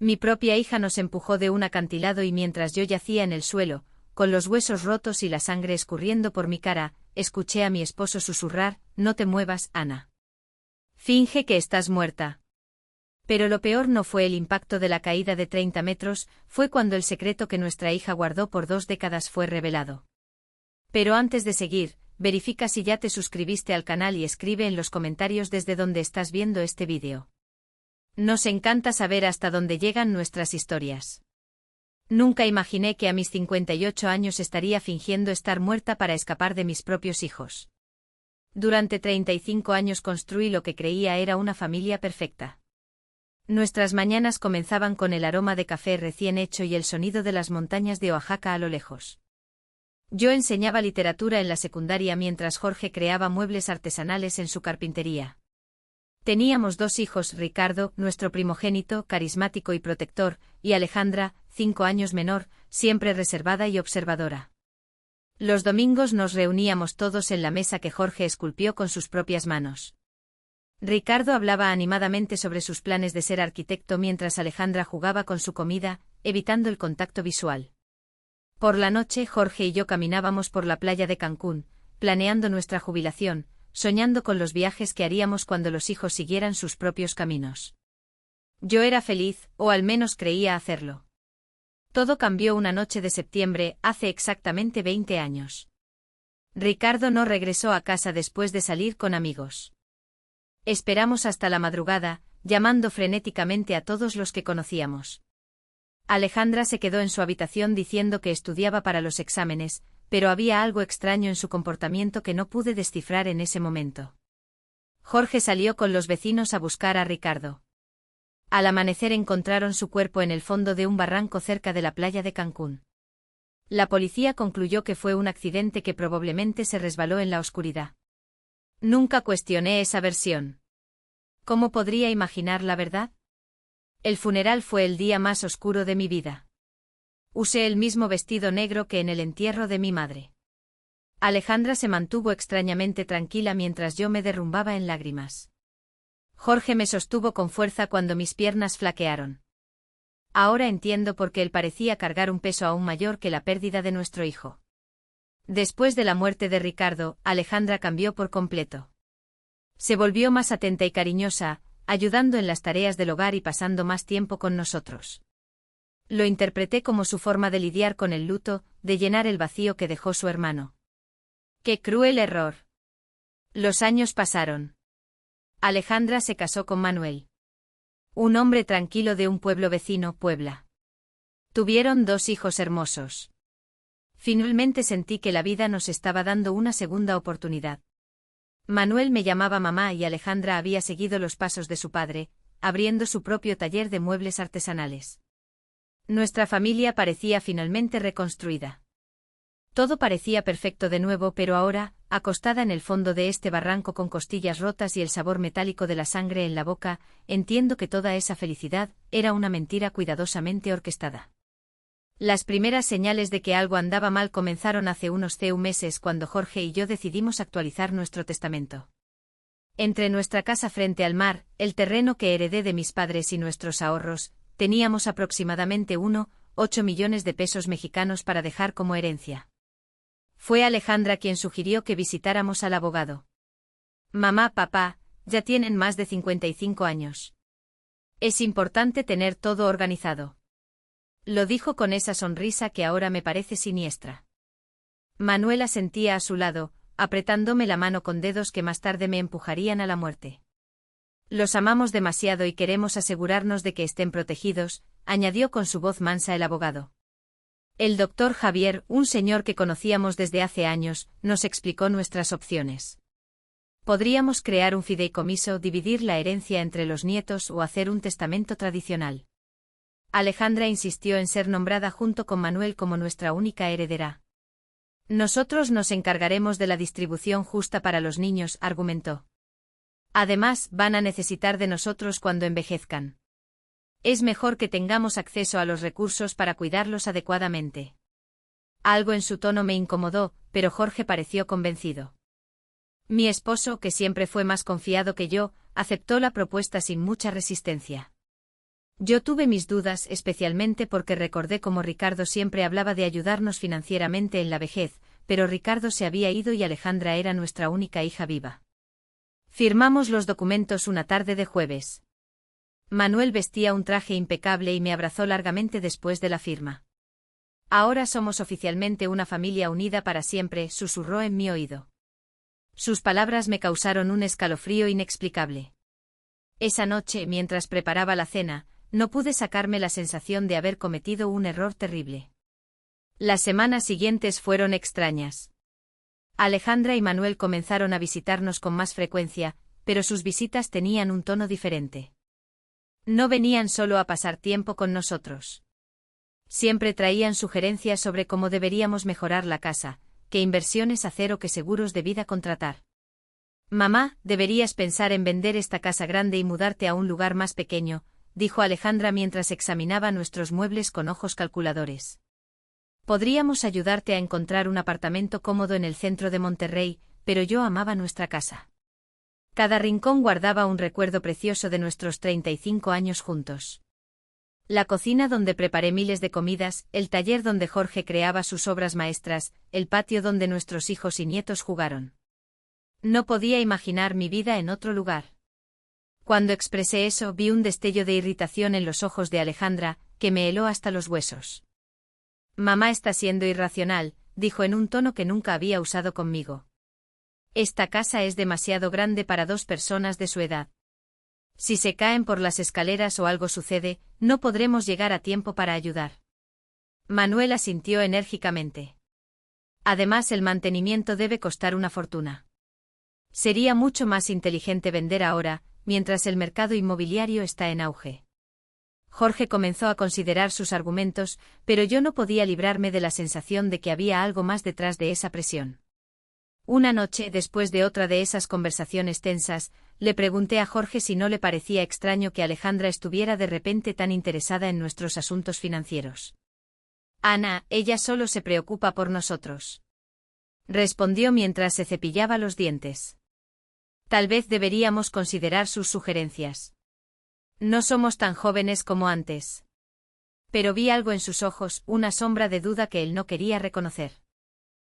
Mi propia hija nos empujó de un acantilado y mientras yo yacía en el suelo, con los huesos rotos y la sangre escurriendo por mi cara, escuché a mi esposo susurrar: «No te muevas, Ana. Finge que estás muerta». Pero lo peor no fue el impacto de la caída de 30 metros, fue cuando el secreto que nuestra hija guardó por 2 décadas fue revelado. Pero antes de seguir, verifica si ya te suscribiste al canal y escribe en los comentarios desde donde estás viendo este vídeo. Nos encanta saber hasta dónde llegan nuestras historias. Nunca imaginé que a mis 58 años estaría fingiendo estar muerta para escapar de mis propios hijos. Durante 35 años construí lo que creía era una familia perfecta. Nuestras mañanas comenzaban con el aroma de café recién hecho y el sonido de las montañas de Oaxaca a lo lejos. Yo enseñaba literatura en la secundaria mientras Jorge creaba muebles artesanales en su carpintería. Teníamos 2 hijos: Ricardo, nuestro primogénito, carismático y protector, y Alejandra, 5 años menor, siempre reservada y observadora. Los domingos nos reuníamos todos en la mesa que Jorge esculpió con sus propias manos. Ricardo hablaba animadamente sobre sus planes de ser arquitecto mientras Alejandra jugaba con su comida, evitando el contacto visual. Por la noche Jorge y yo caminábamos por la playa de Cancún, planeando nuestra jubilación, soñando con los viajes que haríamos cuando los hijos siguieran sus propios caminos. Yo era feliz, o al menos creía hacerlo. Todo cambió una noche de septiembre, hace exactamente 20 años. Ricardo no regresó a casa después de salir con amigos. Esperamos hasta la madrugada, llamando frenéticamente a todos los que conocíamos. Alejandra se quedó en su habitación diciendo que estudiaba para los exámenes, pero había algo extraño en su comportamiento que no pude descifrar en ese momento. Jorge salió con los vecinos a buscar a Ricardo. Al amanecer encontraron su cuerpo en el fondo de un barranco cerca de la playa de Cancún. La policía concluyó que fue un accidente que probablemente se resbaló en la oscuridad. Nunca cuestioné esa versión. ¿Cómo podría imaginar la verdad? El funeral fue el día más oscuro de mi vida. Usé el mismo vestido negro que en el entierro de mi madre. Alejandra se mantuvo extrañamente tranquila mientras yo me derrumbaba en lágrimas. Jorge me sostuvo con fuerza cuando mis piernas flaquearon. Ahora entiendo por qué él parecía cargar un peso aún mayor que la pérdida de nuestro hijo. Después de la muerte de Ricardo, Alejandra cambió por completo. Se volvió más atenta y cariñosa, ayudando en las tareas del hogar y pasando más tiempo con nosotros. Lo interpreté como su forma de lidiar con el luto, de llenar el vacío que dejó su hermano. ¡Qué cruel error! Los años pasaron. Alejandra se casó con Manuel. Un hombre tranquilo de un pueblo vecino, Puebla. Tuvieron 2 hijos hermosos. Finalmente sentí que la vida nos estaba dando una segunda oportunidad. Manuel me llamaba mamá y Alejandra había seguido los pasos de su padre, abriendo su propio taller de muebles artesanales. Nuestra familia parecía finalmente reconstruida. Todo parecía perfecto de nuevo, pero ahora, acostada en el fondo de este barranco con costillas rotas y el sabor metálico de la sangre en la boca, entiendo que toda esa felicidad era una mentira cuidadosamente orquestada. Las primeras señales de que algo andaba mal comenzaron hace unos meses cuando Jorge y yo decidimos actualizar nuestro testamento. Entre nuestra casa frente al mar, el terreno que heredé de mis padres y nuestros ahorros, teníamos aproximadamente 1,8 millones de pesos mexicanos para dejar como herencia. Fue Alejandra quien sugirió que visitáramos al abogado. Mamá, papá, ya tienen más de 55 años. Es importante tener todo organizado. Lo dijo con esa sonrisa que ahora me parece siniestra. Manuela sentía a su lado, apretándome la mano con dedos que más tarde me empujarían a la muerte. Los amamos demasiado y queremos asegurarnos de que estén protegidos, añadió con su voz mansa el abogado. El doctor Javier, un señor que conocíamos desde hace años, nos explicó nuestras opciones. Podríamos crear un fideicomiso, dividir la herencia entre los nietos o hacer un testamento tradicional. Alejandra insistió en ser nombrada junto con Manuel como nuestra única heredera. Nosotros nos encargaremos de la distribución justa para los niños, argumentó. Además, van a necesitar de nosotros cuando envejezcan. Es mejor que tengamos acceso a los recursos para cuidarlos adecuadamente. Algo en su tono me incomodó, pero Jorge pareció convencido. Mi esposo, que siempre fue más confiado que yo, aceptó la propuesta sin mucha resistencia. Yo tuve mis dudas, especialmente porque recordé cómo Ricardo siempre hablaba de ayudarnos financieramente en la vejez, pero Ricardo se había ido y Alejandra era nuestra única hija viva. Firmamos los documentos una tarde de jueves. Manuel vestía un traje impecable y me abrazó largamente después de la firma. Ahora somos oficialmente una familia unida para siempre, susurró en mi oído. Sus palabras me causaron un escalofrío inexplicable. Esa noche, mientras preparaba la cena, no pude sacarme la sensación de haber cometido un error terrible. Las semanas siguientes fueron extrañas. Alejandra y Manuel comenzaron a visitarnos con más frecuencia, pero sus visitas tenían un tono diferente. No venían solo a pasar tiempo con nosotros. Siempre traían sugerencias sobre cómo deberíamos mejorar la casa, qué inversiones hacer o qué seguros de vida contratar. Mamá, deberías pensar en vender esta casa grande y mudarte a un lugar más pequeño, dijo Alejandra mientras examinaba nuestros muebles con ojos calculadores. Podríamos ayudarte a encontrar un apartamento cómodo en el centro de Monterrey, pero yo amaba nuestra casa. Cada rincón guardaba un recuerdo precioso de nuestros 35 años juntos. La cocina donde preparé miles de comidas, el taller donde Jorge creaba sus obras maestras, el patio donde nuestros hijos y nietos jugaron. No podía imaginar mi vida en otro lugar. Cuando expresé eso, vi un destello de irritación en los ojos de Alejandra, que me heló hasta los huesos. Mamá está siendo irracional, dijo en un tono que nunca había usado conmigo. Esta casa es demasiado grande para 2 personas de su edad. Si se caen por las escaleras o algo sucede, no podremos llegar a tiempo para ayudar. Manuel asintió enérgicamente. Además, el mantenimiento debe costar una fortuna. Sería mucho más inteligente vender ahora, mientras el mercado inmobiliario está en auge. Jorge comenzó a considerar sus argumentos, pero yo no podía librarme de la sensación de que había algo más detrás de esa presión. Una noche, después de otra de esas conversaciones tensas, le pregunté a Jorge si no le parecía extraño que Alejandra estuviera de repente tan interesada en nuestros asuntos financieros. Ana, ella solo se preocupa por nosotros. Respondió mientras se cepillaba los dientes. Tal vez deberíamos considerar sus sugerencias. No somos tan jóvenes como antes. Pero vi algo en sus ojos, una sombra de duda que él no quería reconocer.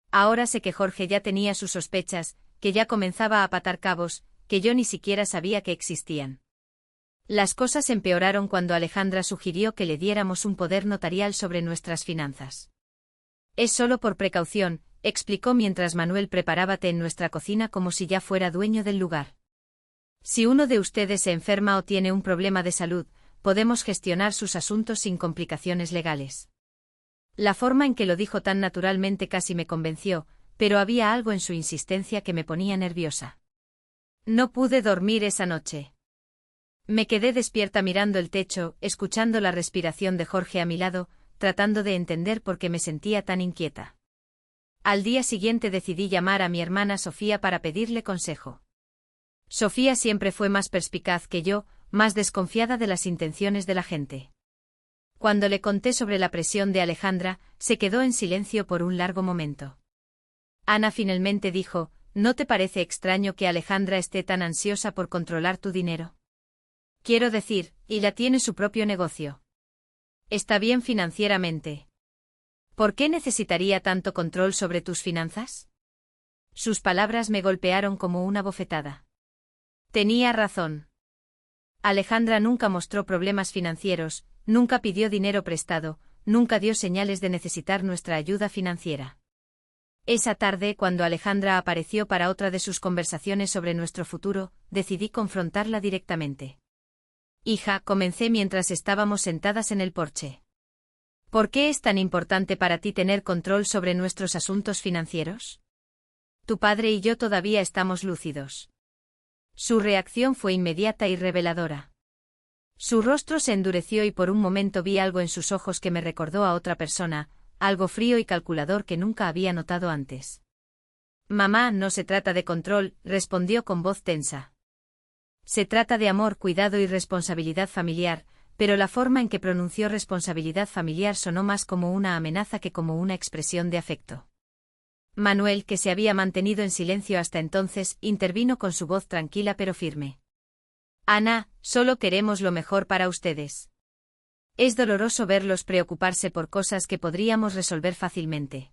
Ahora sé que Jorge ya tenía sus sospechas, que ya comenzaba a patar cabos, que yo ni siquiera sabía que existían. Las cosas empeoraron cuando Alejandra sugirió que le diéramos un poder notarial sobre nuestras finanzas. Es solo por precaución, explicó mientras Manuel preparaba té en nuestra cocina como si ya fuera dueño del lugar. Si uno de ustedes se enferma o tiene un problema de salud, podemos gestionar sus asuntos sin complicaciones legales. La forma en que lo dijo tan naturalmente casi me convenció, pero había algo en su insistencia que me ponía nerviosa. No pude dormir esa noche. Me quedé despierta mirando el techo, escuchando la respiración de Jorge a mi lado, tratando de entender por qué me sentía tan inquieta. Al día siguiente decidí llamar a mi hermana Sofía para pedirle consejo. Sofía siempre fue más perspicaz que yo, más desconfiada de las intenciones de la gente. Cuando le conté sobre la presión de Alejandra, se quedó en silencio por un largo momento. Ana finalmente dijo, ¿no te parece extraño que Alejandra esté tan ansiosa por controlar tu dinero? Quiero decir, Ila tiene su propio negocio. Está bien financieramente. ¿Por qué necesitaría tanto control sobre tus finanzas? Sus palabras me golpearon como una bofetada. Tenía razón. Alejandra nunca mostró problemas financieros, nunca pidió dinero prestado, nunca dio señales de necesitar nuestra ayuda financiera. Esa tarde, cuando Alejandra apareció para otra de sus conversaciones sobre nuestro futuro, decidí confrontarla directamente. Hija, comencé mientras estábamos sentadas en el porche. ¿Por qué es tan importante para ti tener control sobre nuestros asuntos financieros? Tu padre y yo todavía estamos lúcidos. Su reacción fue inmediata y reveladora. Su rostro se endureció y por un momento vi algo en sus ojos que me recordó a otra persona, algo frío y calculador que nunca había notado antes. Mamá, no se trata de control, respondió con voz tensa. Se trata de amor, cuidado y responsabilidad familiar, pero la forma en que pronunció responsabilidad familiar sonó más como una amenaza que como una expresión de afecto. Manuel, que se había mantenido en silencio hasta entonces, intervino con su voz tranquila pero firme. Ana, solo queremos lo mejor para ustedes. Es doloroso verlos preocuparse por cosas que podríamos resolver fácilmente.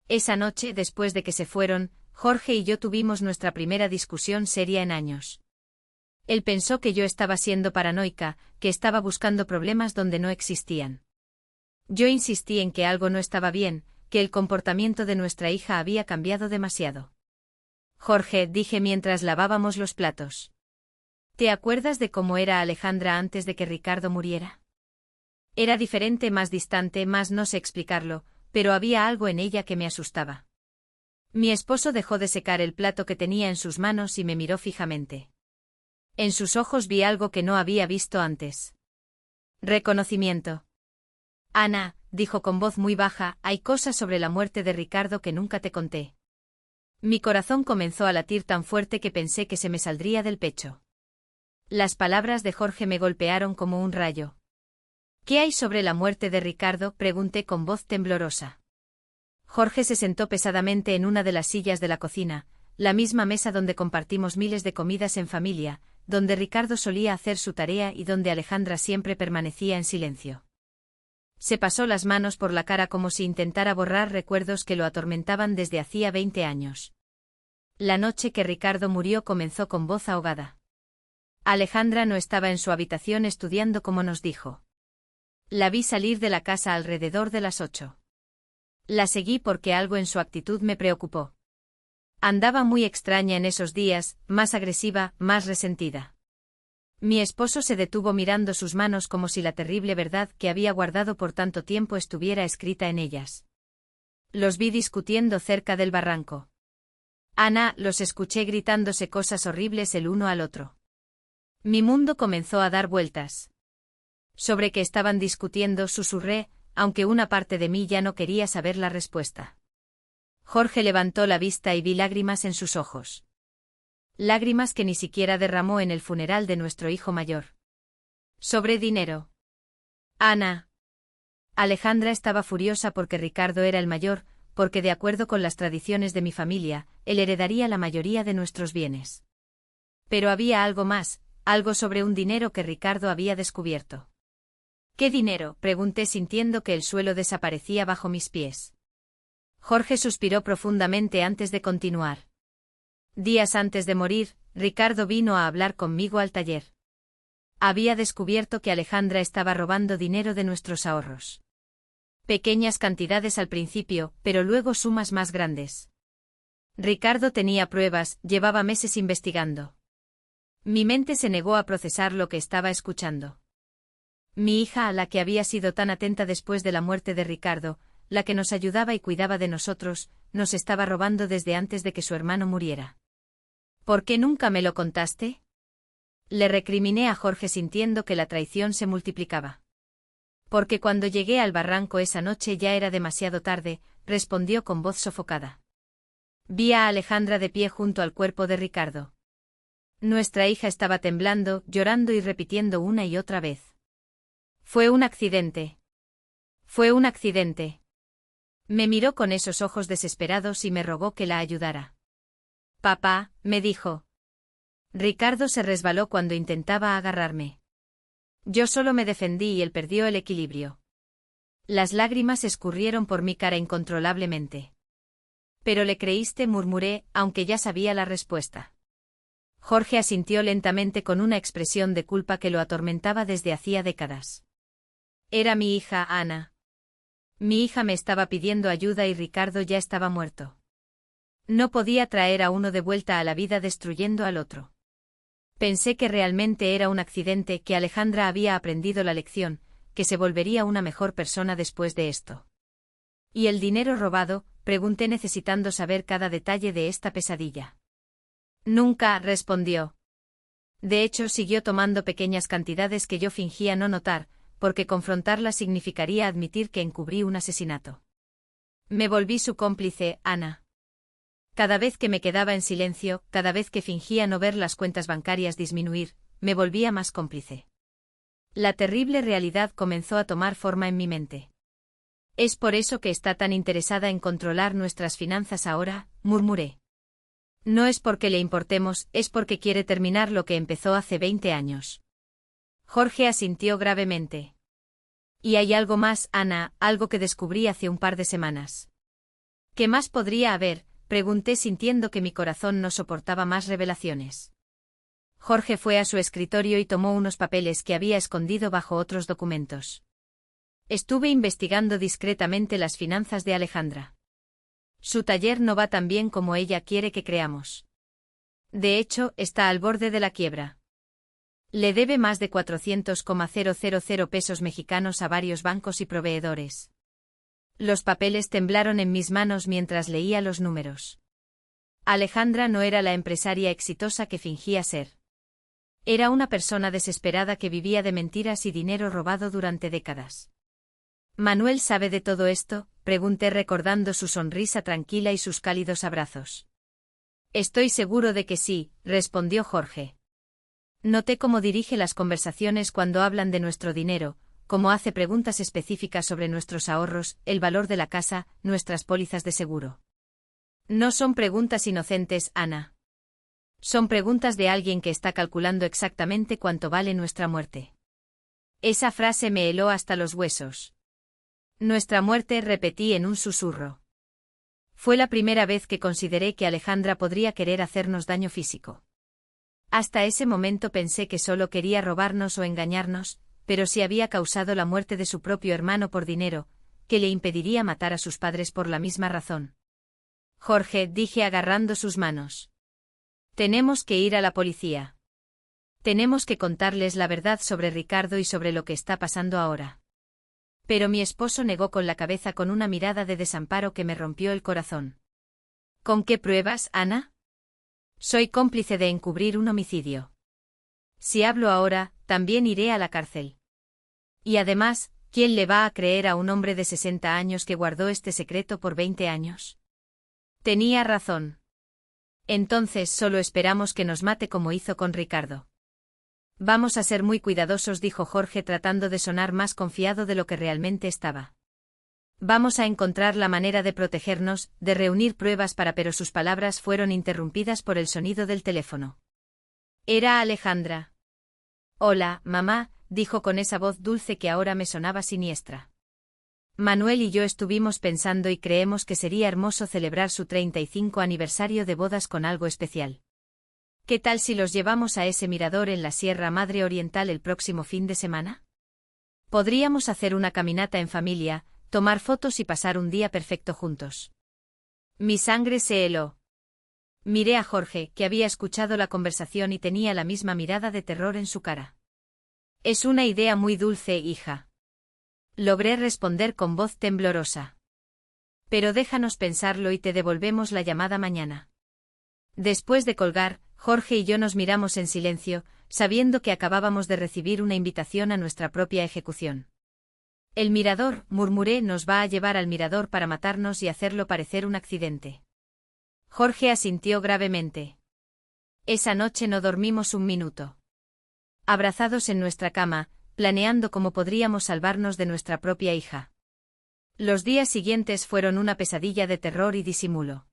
Esa noche, después de que se fueron, Jorge y yo tuvimos nuestra primera discusión seria en años. Él pensó que yo estaba siendo paranoica, que estaba buscando problemas donde no existían. Yo insistí en que algo no estaba bien, que el comportamiento de nuestra hija había cambiado demasiado. Jorge, dije mientras lavábamos los platos. ¿Te acuerdas de cómo era Alejandra antes de que Ricardo muriera? Era diferente, más distante, más no sé explicarlo, pero había algo en ella que me asustaba. Mi esposo dejó de secar el plato que tenía en sus manos y me miró fijamente. En sus ojos vi algo que no había visto antes. Reconocimiento. Ana, dijo con voz muy baja, hay cosas sobre la muerte de Ricardo que nunca te conté. Mi corazón comenzó a latir tan fuerte que pensé que se me saldría del pecho. Las palabras de Jorge me golpearon como un rayo. ¿Qué hay sobre la muerte de Ricardo?, pregunté con voz temblorosa. Jorge se sentó pesadamente en una de las sillas de la cocina, la misma mesa donde compartimos miles de comidas en familia, donde Ricardo solía hacer su tarea y donde Alejandra siempre permanecía en silencio. Se pasó las manos por la cara como si intentara borrar recuerdos que lo atormentaban desde hacía 20 años. La noche que Ricardo murió, comenzó con voz ahogada. Alejandra no estaba en su habitación estudiando como nos dijo. La vi salir de la casa alrededor de las 8. La seguí porque algo en su actitud me preocupó. Andaba muy extraña en esos días, más agresiva, más resentida. Mi esposo se detuvo mirando sus manos como si la terrible verdad que había guardado por tanto tiempo estuviera escrita en ellas. Los vi discutiendo cerca del barranco. Ana, los escuché gritándose cosas horribles el uno al otro. Mi mundo comenzó a dar vueltas. Sobre qué estaban discutiendo susurré, aunque una parte de mí ya no quería saber la respuesta. Jorge levantó la vista y vi lágrimas en sus ojos. Lágrimas que ni siquiera derramó en el funeral de nuestro hijo mayor. Sobre dinero. Ana. Alejandra estaba furiosa porque Ricardo era el mayor, porque de acuerdo con las tradiciones de mi familia, él heredaría la mayoría de nuestros bienes. Pero había algo más, algo sobre un dinero que Ricardo había descubierto. ¿Qué dinero?, pregunté sintiendo que el suelo desaparecía bajo mis pies. Jorge suspiró profundamente antes de continuar. Días antes de morir, Ricardo vino a hablar conmigo al taller. Había descubierto que Alejandra estaba robando dinero de nuestros ahorros. Pequeñas cantidades al principio, pero luego sumas más grandes. Ricardo tenía pruebas, llevaba meses investigando. Mi mente se negó a procesar lo que estaba escuchando. Mi hija, a la que había sido tan atenta después de la muerte de Ricardo, la que nos ayudaba y cuidaba de nosotros, nos estaba robando desde antes de que su hermano muriera. ¿Por qué nunca me lo contaste?, le recriminé a Jorge sintiendo que la traición se multiplicaba. Porque cuando llegué al barranco esa noche ya era demasiado tarde, respondió con voz sofocada. Vi a Alejandra de pie junto al cuerpo de Ricardo. Nuestra hija estaba temblando, llorando y repitiendo una y otra vez. Fue un accidente. Fue un accidente. Me miró con esos ojos desesperados y me rogó que la ayudara. Papá, me dijo. Ricardo se resbaló cuando intentaba agarrarme. Yo solo me defendí y él perdió el equilibrio. Las lágrimas escurrieron por mi cara incontrolablemente. Pero le creíste, murmuré, aunque ya sabía la respuesta. Jorge asintió lentamente con una expresión de culpa que lo atormentaba desde hacía décadas. Era mi hija, Ana. Mi hija me estaba pidiendo ayuda y Ricardo ya estaba muerto. No podía traer a uno de vuelta a la vida destruyendo al otro. Pensé que realmente era un accidente, que Alejandra había aprendido la lección, que se volvería una mejor persona después de esto. ¿Y el dinero robado?, pregunté necesitando saber cada detalle de esta pesadilla. Nunca, respondió. De hecho, siguió tomando pequeñas cantidades que yo fingía no notar, porque confrontarla significaría admitir que encubrí un asesinato. Me volví su cómplice, Ana. Cada vez que me quedaba en silencio, cada vez que fingía no ver las cuentas bancarias disminuir, me volvía más cómplice. La terrible realidad comenzó a tomar forma en mi mente. Es por eso que está tan interesada en controlar nuestras finanzas ahora, murmuré. No es porque le importemos, es porque quiere terminar lo que empezó hace 20 años. Jorge asintió gravemente. Y hay algo más, Ana, algo que descubrí hace un par de semanas. ¿Qué más podría haber?, pregunté sintiendo que mi corazón no soportaba más revelaciones. Jorge fue a su escritorio y tomó unos papeles que había escondido bajo otros documentos. Estuve investigando discretamente las finanzas de Alejandra. Su taller no va tan bien como ella quiere que creamos. De hecho, está al borde de la quiebra. Le debe más de 400,000 pesos mexicanos a varios bancos y proveedores. Los papeles temblaron en mis manos mientras leía los números. Alejandra no era la empresaria exitosa que fingía ser. Era una persona desesperada que vivía de mentiras y dinero robado durante décadas. ¿Manuel sabe de todo esto?, pregunté recordando su sonrisa tranquila y sus cálidos abrazos. Estoy seguro de que sí, respondió Jorge. Noté cómo dirige las conversaciones cuando hablan de nuestro dinero, cómo hace preguntas específicas sobre nuestros ahorros, el valor de la casa, nuestras pólizas de seguro. No son preguntas inocentes, Ana. Son preguntas de alguien que está calculando exactamente cuánto vale nuestra muerte. Esa frase me heló hasta los huesos. Nuestra muerte, repetí en un susurro. Fue la primera vez que consideré que Alejandra podría querer hacernos daño físico. Hasta ese momento pensé que solo quería robarnos o engañarnos, pero si había causado la muerte de su propio hermano por dinero, ¿qué le impediría matar a sus padres por la misma razón? Jorge, dije agarrando sus manos. Tenemos que ir a la policía. Tenemos que contarles la verdad sobre Ricardo y sobre lo que está pasando ahora. Pero mi esposo negó con la cabeza con una mirada de desamparo que me rompió el corazón. ¿Con qué pruebas, Ana? Soy cómplice de encubrir un homicidio. Si hablo ahora, también iré a la cárcel. Y además, ¿quién le va a creer a un hombre de 60 años que guardó este secreto por 20 años? Tenía razón. Entonces solo esperamos que nos mate como hizo con Ricardo. Vamos a ser muy cuidadosos, dijo Jorge tratando de sonar más confiado de lo que realmente estaba. Vamos a encontrar la manera de protegernos, de reunir pruebas pero sus palabras fueron interrumpidas por el sonido del teléfono. Era Alejandra. Hola, mamá, dijo con esa voz dulce que ahora me sonaba siniestra. Manuel y yo estuvimos pensando y creemos que sería hermoso celebrar su 35 aniversario de bodas con algo especial. ¿Qué tal si los llevamos a ese mirador en la Sierra Madre Oriental el próximo fin de semana? Podríamos hacer una caminata en familia, tomar fotos y pasar un día perfecto juntos. Mi sangre se heló. Miré a Jorge, que había escuchado la conversación y tenía la misma mirada de terror en su cara. Es una idea muy dulce, hija. Logré responder con voz temblorosa. Pero déjanos pensarlo y te devolvemos la llamada mañana. Después de colgar, Jorge y yo nos miramos en silencio, sabiendo que acabábamos de recibir una invitación a nuestra propia ejecución. El mirador, murmuré, nos va a llevar al mirador para matarnos y hacerlo parecer un accidente. Jorge asintió gravemente. Esa noche no dormimos un minuto. Abrazados en nuestra cama, planeando cómo podríamos salvarnos de nuestra propia hija. Los días siguientes fueron una pesadilla de terror y disimulo.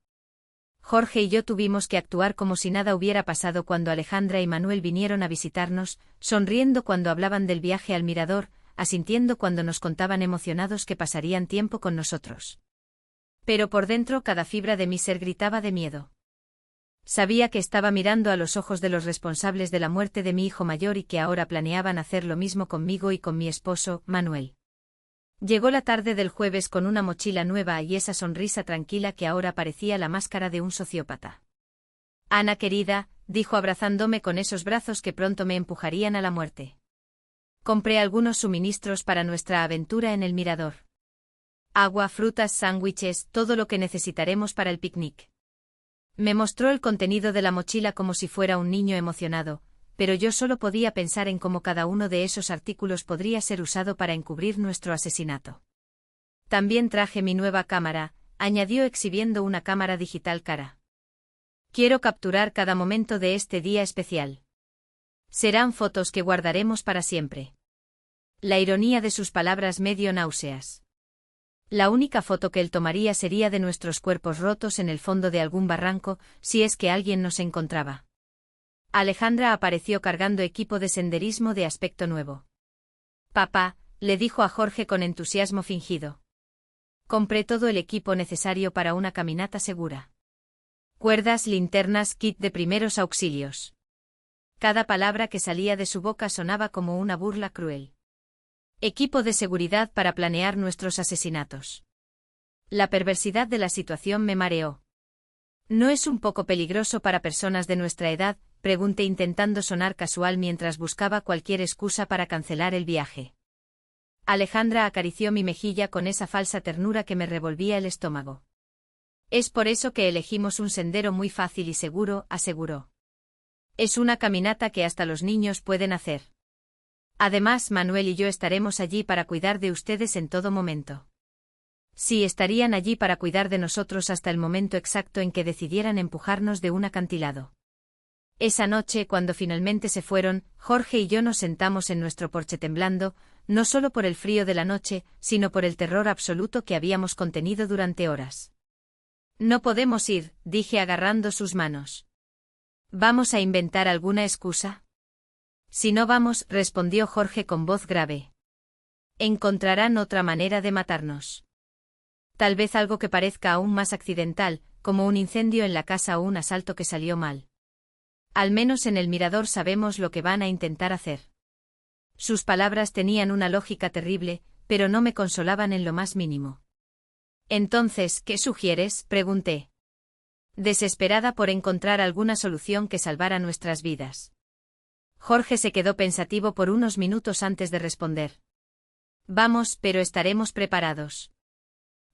Jorge y yo tuvimos que actuar como si nada hubiera pasado cuando Alejandra y Manuel vinieron a visitarnos, sonriendo cuando hablaban del viaje al mirador, asintiendo cuando nos contaban emocionados que pasarían tiempo con nosotros. Pero por dentro cada fibra de mi ser gritaba de miedo. Sabía que estaba mirando a los ojos de los responsables de la muerte de mi hijo mayor y que ahora planeaban hacer lo mismo conmigo y con mi esposo, Manuel. Llegó la tarde del jueves con una mochila nueva y esa sonrisa tranquila que ahora parecía la máscara de un sociópata. Ana querida, dijo abrazándome con esos brazos que pronto me empujarían a la muerte. Compré algunos suministros para nuestra aventura en el mirador. Agua, frutas, sándwiches, todo lo que necesitaremos para el picnic. Me mostró el contenido de la mochila como si fuera un niño emocionado, pero yo solo podía pensar en cómo cada uno de esos artículos podría ser usado para encubrir nuestro asesinato. También traje mi nueva cámara, añadió exhibiendo una cámara digital cara. Quiero capturar cada momento de este día especial. Serán fotos que guardaremos para siempre. La ironía de sus palabras me dio náuseas. La única foto que él tomaría sería de nuestros cuerpos rotos en el fondo de algún barranco, si es que alguien nos encontraba. Alejandra apareció cargando equipo de senderismo de aspecto nuevo. Papá, le dijo a Jorge con entusiasmo fingido. Compré todo el equipo necesario para una caminata segura. Cuerdas, linternas, kit de primeros auxilios. Cada palabra que salía de su boca sonaba como una burla cruel. Equipo de seguridad para planear nuestros asesinatos. La perversidad de la situación me mareó. ¿No es un poco peligroso para personas de nuestra edad?, pregunté intentando sonar casual mientras buscaba cualquier excusa para cancelar el viaje. Alejandra acarició mi mejilla con esa falsa ternura que me revolvía el estómago. Es por eso que elegimos un sendero muy fácil y seguro, aseguró. Es una caminata que hasta los niños pueden hacer. Además, Manuel y yo estaremos allí para cuidar de ustedes en todo momento. Sí, estarían allí para cuidar de nosotros hasta el momento exacto en que decidieran empujarnos de un acantilado. Esa noche, cuando finalmente se fueron, Jorge y yo nos sentamos en nuestro porche temblando, no solo por el frío de la noche, sino por el terror absoluto que habíamos contenido durante horas. No podemos ir, dije agarrando sus manos. ¿Vamos a inventar alguna excusa? Si no vamos, respondió Jorge con voz grave. Encontrarán otra manera de matarnos. Tal vez algo que parezca aún más accidental, como un incendio en la casa o un asalto que salió mal. Al menos en el mirador sabemos lo que van a intentar hacer. Sus palabras tenían una lógica terrible, pero no me consolaban en lo más mínimo. Entonces, ¿qué sugieres?, pregunté. Desesperada por encontrar alguna solución que salvara nuestras vidas. Jorge se quedó pensativo por unos minutos antes de responder. Vamos, pero estaremos preparados.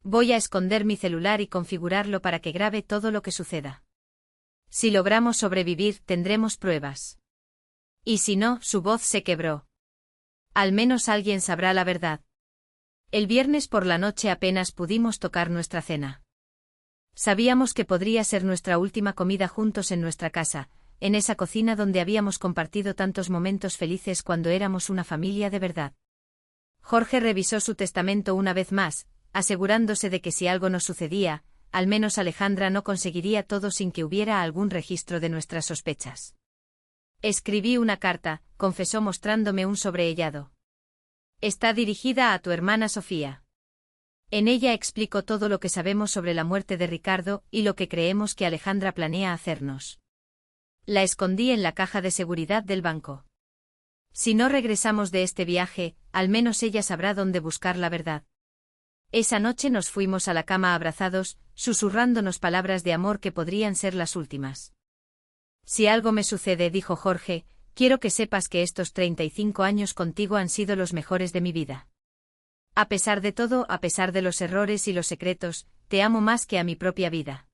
Voy a esconder mi celular y configurarlo para que grabe todo lo que suceda. Si logramos sobrevivir, tendremos pruebas. Y si no, su voz se quebró. Al menos alguien sabrá la verdad. El viernes por la noche apenas pudimos tocar nuestra cena. Sabíamos que podría ser nuestra última comida juntos en nuestra casa, en esa cocina donde habíamos compartido tantos momentos felices cuando éramos una familia de verdad. Jorge revisó su testamento una vez más, asegurándose de que si algo nos sucedía, al menos Alejandra no conseguiría todo sin que hubiera algún registro de nuestras sospechas. Escribí una carta, confesó mostrándome un sobrellado. Está dirigida a tu hermana Sofía. En ella explico todo lo que sabemos sobre la muerte de Ricardo y lo que creemos que Alejandra planea hacernos. La escondí en la caja de seguridad del banco. Si no regresamos de este viaje, al menos ella sabrá dónde buscar la verdad. Esa noche nos fuimos a la cama abrazados, susurrándonos palabras de amor que podrían ser las últimas. Si algo me sucede, dijo Jorge, quiero que sepas que estos 35 años contigo han sido los mejores de mi vida. A pesar de todo, a pesar de los errores y los secretos, te amo más que a mi propia vida.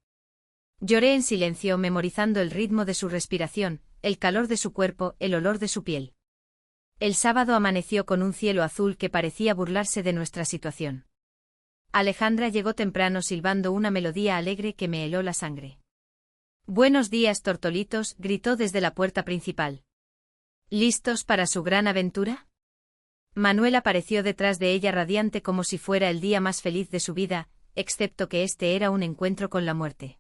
Lloré en silencio, memorizando el ritmo de su respiración, el calor de su cuerpo, el olor de su piel. El sábado amaneció con un cielo azul que parecía burlarse de nuestra situación. Alejandra llegó temprano silbando una melodía alegre que me heló la sangre. Buenos días, tortolitos, gritó desde la puerta principal. ¿Listos para su gran aventura? Manuel apareció detrás de ella radiante como si fuera el día más feliz de su vida, excepto que este era un encuentro con la muerte.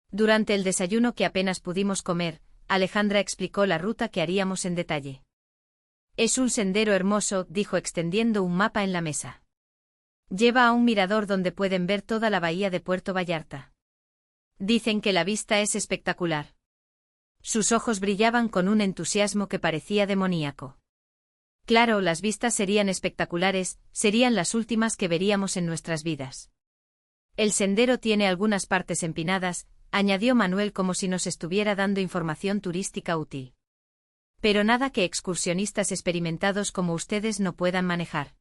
Durante el desayuno que apenas pudimos comer, Alejandra explicó la ruta que haríamos en detalle. Es un sendero hermoso, dijo extendiendo un mapa en la mesa. Lleva a un mirador donde pueden ver toda la bahía de Puerto Vallarta. Dicen que la vista es espectacular. Sus ojos brillaban con un entusiasmo que parecía demoníaco. Claro, las vistas serían espectaculares, serían las últimas que veríamos en nuestras vidas. El sendero tiene algunas partes empinadas, añadió Manuel como si nos estuviera dando información turística útil. Pero nada que excursionistas experimentados como ustedes no puedan manejar.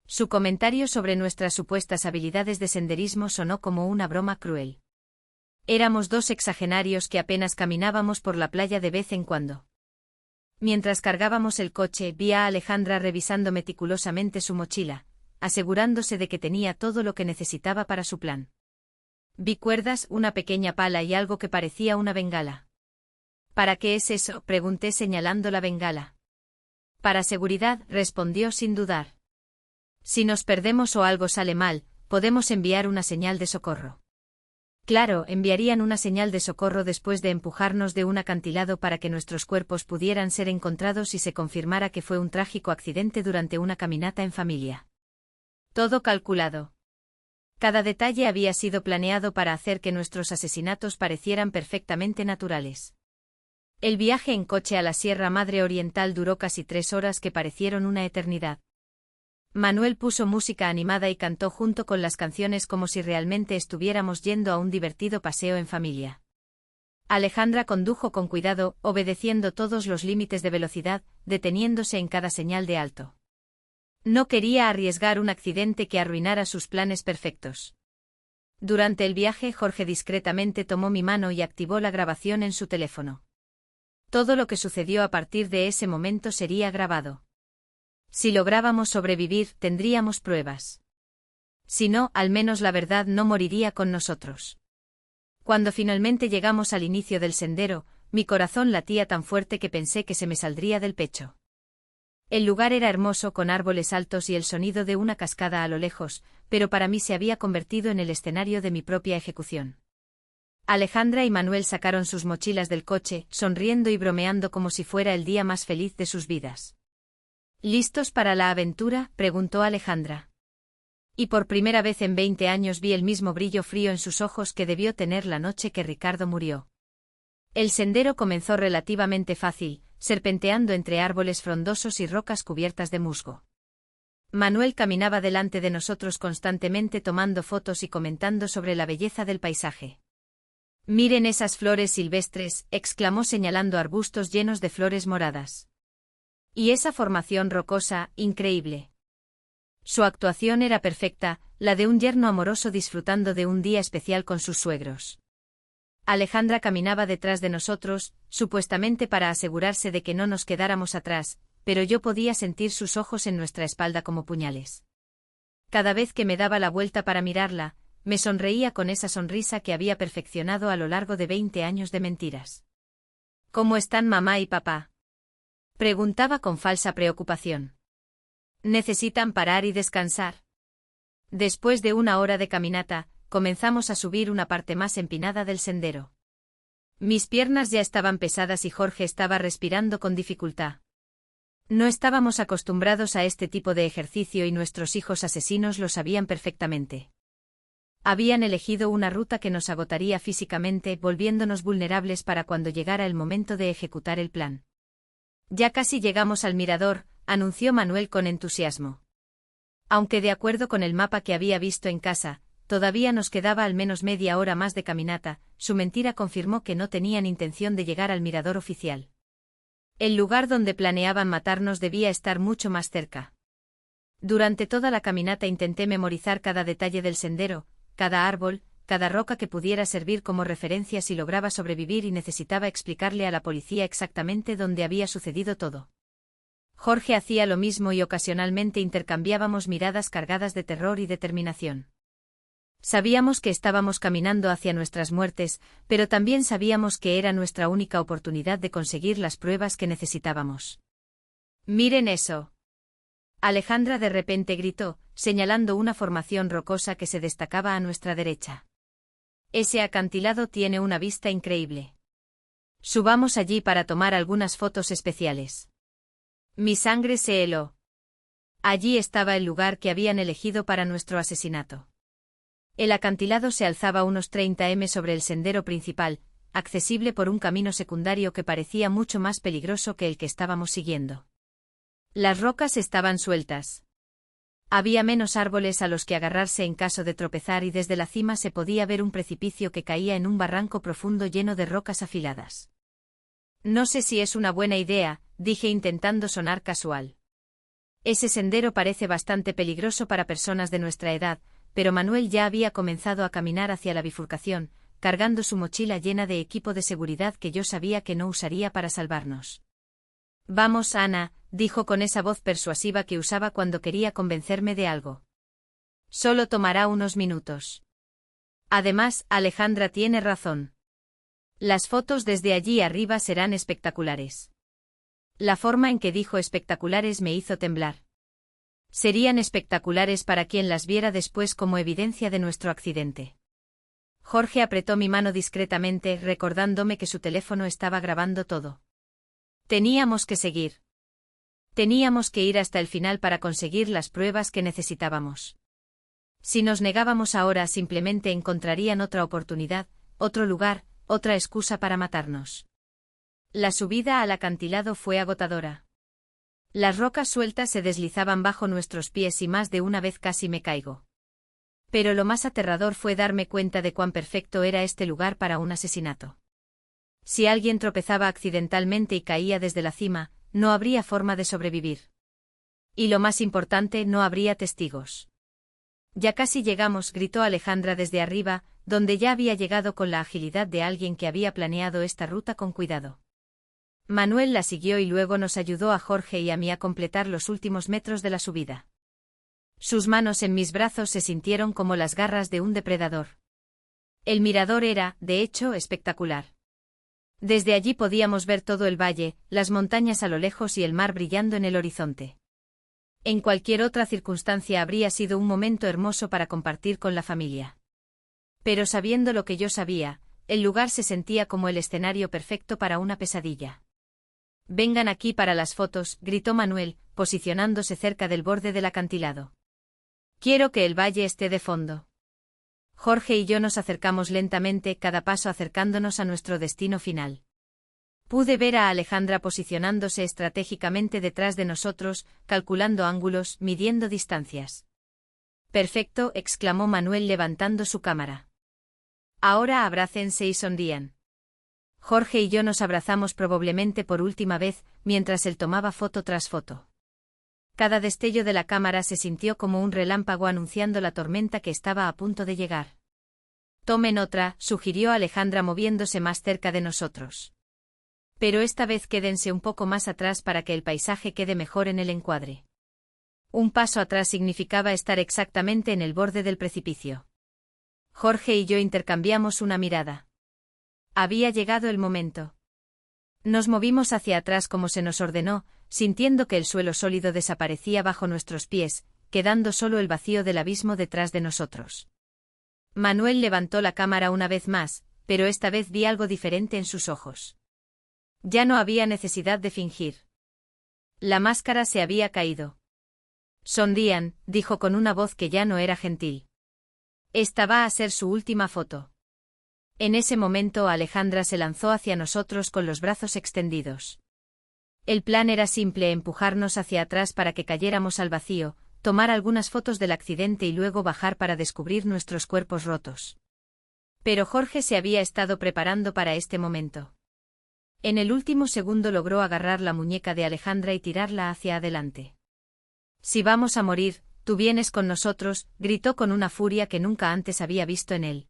Su comentario sobre nuestras supuestas habilidades de senderismo sonó como una broma cruel. Éramos dos exagenarios que apenas caminábamos por la playa de vez en cuando. Mientras cargábamos el coche, vi a Alejandra revisando meticulosamente su mochila, asegurándose de que tenía todo lo que necesitaba para su plan. Vi cuerdas, una pequeña pala y algo que parecía una bengala. ¿Para qué es eso?, pregunté señalando la bengala. Para seguridad, respondió sin dudar. Si nos perdemos o algo sale mal, podemos enviar una señal de socorro. Claro, enviarían una señal de socorro después de empujarnos de un acantilado para que nuestros cuerpos pudieran ser encontrados y se confirmara que fue un trágico accidente durante una caminata en familia. Todo calculado. Cada detalle había sido planeado para hacer que nuestros asesinatos parecieran perfectamente naturales. El viaje en coche a la Sierra Madre Oriental duró casi 3 horas que parecieron una eternidad. Manuel puso música animada y cantó junto con las canciones como si realmente estuviéramos yendo a un divertido paseo en familia. Alejandra condujo con cuidado, obedeciendo todos los límites de velocidad, deteniéndose en cada señal de alto. No quería arriesgar un accidente que arruinara sus planes perfectos. Durante el viaje, Jorge discretamente tomó mi mano y activó la grabación en su teléfono. Todo lo que sucedió a partir de ese momento sería grabado. Si lográbamos sobrevivir, tendríamos pruebas. Si no, al menos la verdad no moriría con nosotros. Cuando finalmente llegamos al inicio del sendero, mi corazón latía tan fuerte que pensé que se me saldría del pecho. El lugar era hermoso con árboles altos y el sonido de una cascada a lo lejos, pero para mí se había convertido en el escenario de mi propia ejecución. Alejandra y Manuel sacaron sus mochilas del coche, sonriendo y bromeando como si fuera el día más feliz de sus vidas. ¿Listos para la aventura?, preguntó Alejandra. Y por primera vez en 20 años vi el mismo brillo frío en sus ojos que debió tener la noche que Ricardo murió. El sendero comenzó relativamente fácil, serpenteando entre árboles frondosos y rocas cubiertas de musgo. Manuel caminaba delante de nosotros constantemente tomando fotos y comentando sobre la belleza del paisaje. «Miren esas flores silvestres», exclamó señalando arbustos llenos de flores moradas. «Y esa formación rocosa, increíble». Su actuación era perfecta, la de un yerno amoroso disfrutando de un día especial con sus suegros. Alejandra caminaba detrás de nosotros, supuestamente para asegurarse de que no nos quedáramos atrás, pero yo podía sentir sus ojos en nuestra espalda como puñales. Cada vez que me daba la vuelta para mirarla, me sonreía con esa sonrisa que había perfeccionado a lo largo de 20 años de mentiras. «¿Cómo están mamá y papá?», preguntaba con falsa preocupación. «¿Necesitan parar y descansar?». Después de una hora de caminata, comenzamos a subir una parte más empinada del sendero. Mis piernas ya estaban pesadas y Jorge estaba respirando con dificultad. No estábamos acostumbrados a este tipo de ejercicio y nuestros hijos asesinos lo sabían perfectamente. Habían elegido una ruta que nos agotaría físicamente, volviéndonos vulnerables para cuando llegara el momento de ejecutar el plan. «Ya casi llegamos al mirador», anunció Manuel con entusiasmo. Aunque de acuerdo con el mapa que había visto en casa, todavía nos quedaba al menos media hora más de caminata, su mentira confirmó que no tenían intención de llegar al mirador oficial. El lugar donde planeaban matarnos debía estar mucho más cerca. Durante toda la caminata intenté memorizar cada detalle del sendero, cada árbol, cada roca que pudiera servir como referencia si lograba sobrevivir y necesitaba explicarle a la policía exactamente dónde había sucedido todo. Jorge hacía lo mismo y ocasionalmente intercambiábamos miradas cargadas de terror y determinación. Sabíamos que estábamos caminando hacia nuestras muertes, pero también sabíamos que era nuestra única oportunidad de conseguir las pruebas que necesitábamos. «Miren eso». Alejandra de repente gritó, señalando una formación rocosa que se destacaba a nuestra derecha. «Ese acantilado tiene una vista increíble. Subamos allí para tomar algunas fotos especiales». Mi sangre se heló. Allí estaba el lugar que habían elegido para nuestro asesinato. El acantilado se alzaba unos 30 m sobre el sendero principal, accesible por un camino secundario que parecía mucho más peligroso que el que estábamos siguiendo. Las rocas estaban sueltas. Había menos árboles a los que agarrarse en caso de tropezar y desde la cima se podía ver un precipicio que caía en un barranco profundo lleno de rocas afiladas. «No sé si es una buena idea», dije intentando sonar casual. «Ese sendero parece bastante peligroso para personas de nuestra edad», pero Manuel ya había comenzado a caminar hacia la bifurcación, cargando su mochila llena de equipo de seguridad que yo sabía que no usaría para salvarnos. «Vamos, Ana», dijo con esa voz persuasiva que usaba cuando quería convencerme de algo. «Solo tomará unos minutos. Además, Alejandra tiene razón. Las fotos desde allí arriba serán espectaculares». La forma en que dijo espectaculares me hizo temblar. Serían espectaculares para quien las viera después como evidencia de nuestro accidente. Jorge apretó mi mano discretamente, recordándome que su teléfono estaba grabando todo. Teníamos que seguir. Teníamos que ir hasta el final para conseguir las pruebas que necesitábamos. Si nos negábamos ahora, simplemente encontrarían otra oportunidad, otro lugar, otra excusa para matarnos. La subida al acantilado fue agotadora. Las rocas sueltas se deslizaban bajo nuestros pies y más de una vez casi me caigo. Pero lo más aterrador fue darme cuenta de cuán perfecto era este lugar para un asesinato. Si alguien tropezaba accidentalmente y caía desde la cima, no habría forma de sobrevivir. Y lo más importante, no habría testigos. Ya casi llegamos, gritó Alejandra desde arriba, donde ya había llegado con la agilidad de alguien que había planeado esta ruta con cuidado. Manuel la siguió y luego nos ayudó a Jorge y a mí a completar los últimos metros de la subida. Sus manos en mis brazos se sintieron como las garras de un depredador. El mirador era, de hecho, espectacular. Desde allí podíamos ver todo el valle, las montañas a lo lejos y el mar brillando en el horizonte. En cualquier otra circunstancia habría sido un momento hermoso para compartir con la familia. Pero sabiendo lo que yo sabía, el lugar se sentía como el escenario perfecto para una pesadilla. «Vengan aquí para las fotos», gritó Manuel, posicionándose cerca del borde del acantilado. «Quiero que el valle esté de fondo». Jorge y yo nos acercamos lentamente, cada paso acercándonos a nuestro destino final. Pude ver a Alejandra posicionándose estratégicamente detrás de nosotros, calculando ángulos, midiendo distancias. «Perfecto», exclamó Manuel levantando su cámara. «Ahora abrácense y sonrían». Jorge y yo nos abrazamos probablemente por última vez, mientras él tomaba foto tras foto. Cada destello de la cámara se sintió como un relámpago anunciando la tormenta que estaba a punto de llegar. «Tomen otra», sugirió Alejandra moviéndose más cerca de nosotros. «Pero esta vez quédense un poco más atrás para que el paisaje quede mejor en el encuadre». Un paso atrás significaba estar exactamente en el borde del precipicio. Jorge y yo intercambiamos una mirada. Había llegado el momento. Nos movimos hacia atrás como se nos ordenó, sintiendo que el suelo sólido desaparecía bajo nuestros pies, quedando solo el vacío del abismo detrás de nosotros. Manuel levantó la cámara una vez más, pero esta vez vi algo diferente en sus ojos. Ya no había necesidad de fingir. La máscara se había caído. «Sonrían», dijo con una voz que ya no era gentil. Esta va a ser su última foto. En ese momento Alejandra se lanzó hacia nosotros con los brazos extendidos. El plan era simple: empujarnos hacia atrás para que cayéramos al vacío, tomar algunas fotos del accidente y luego bajar para descubrir nuestros cuerpos rotos. Pero Jorge se había estado preparando para este momento. En el último segundo logró agarrar la muñeca de Alejandra y tirarla hacia adelante. «Si vamos a morir, tú vienes con nosotros», gritó con una furia que nunca antes había visto en él.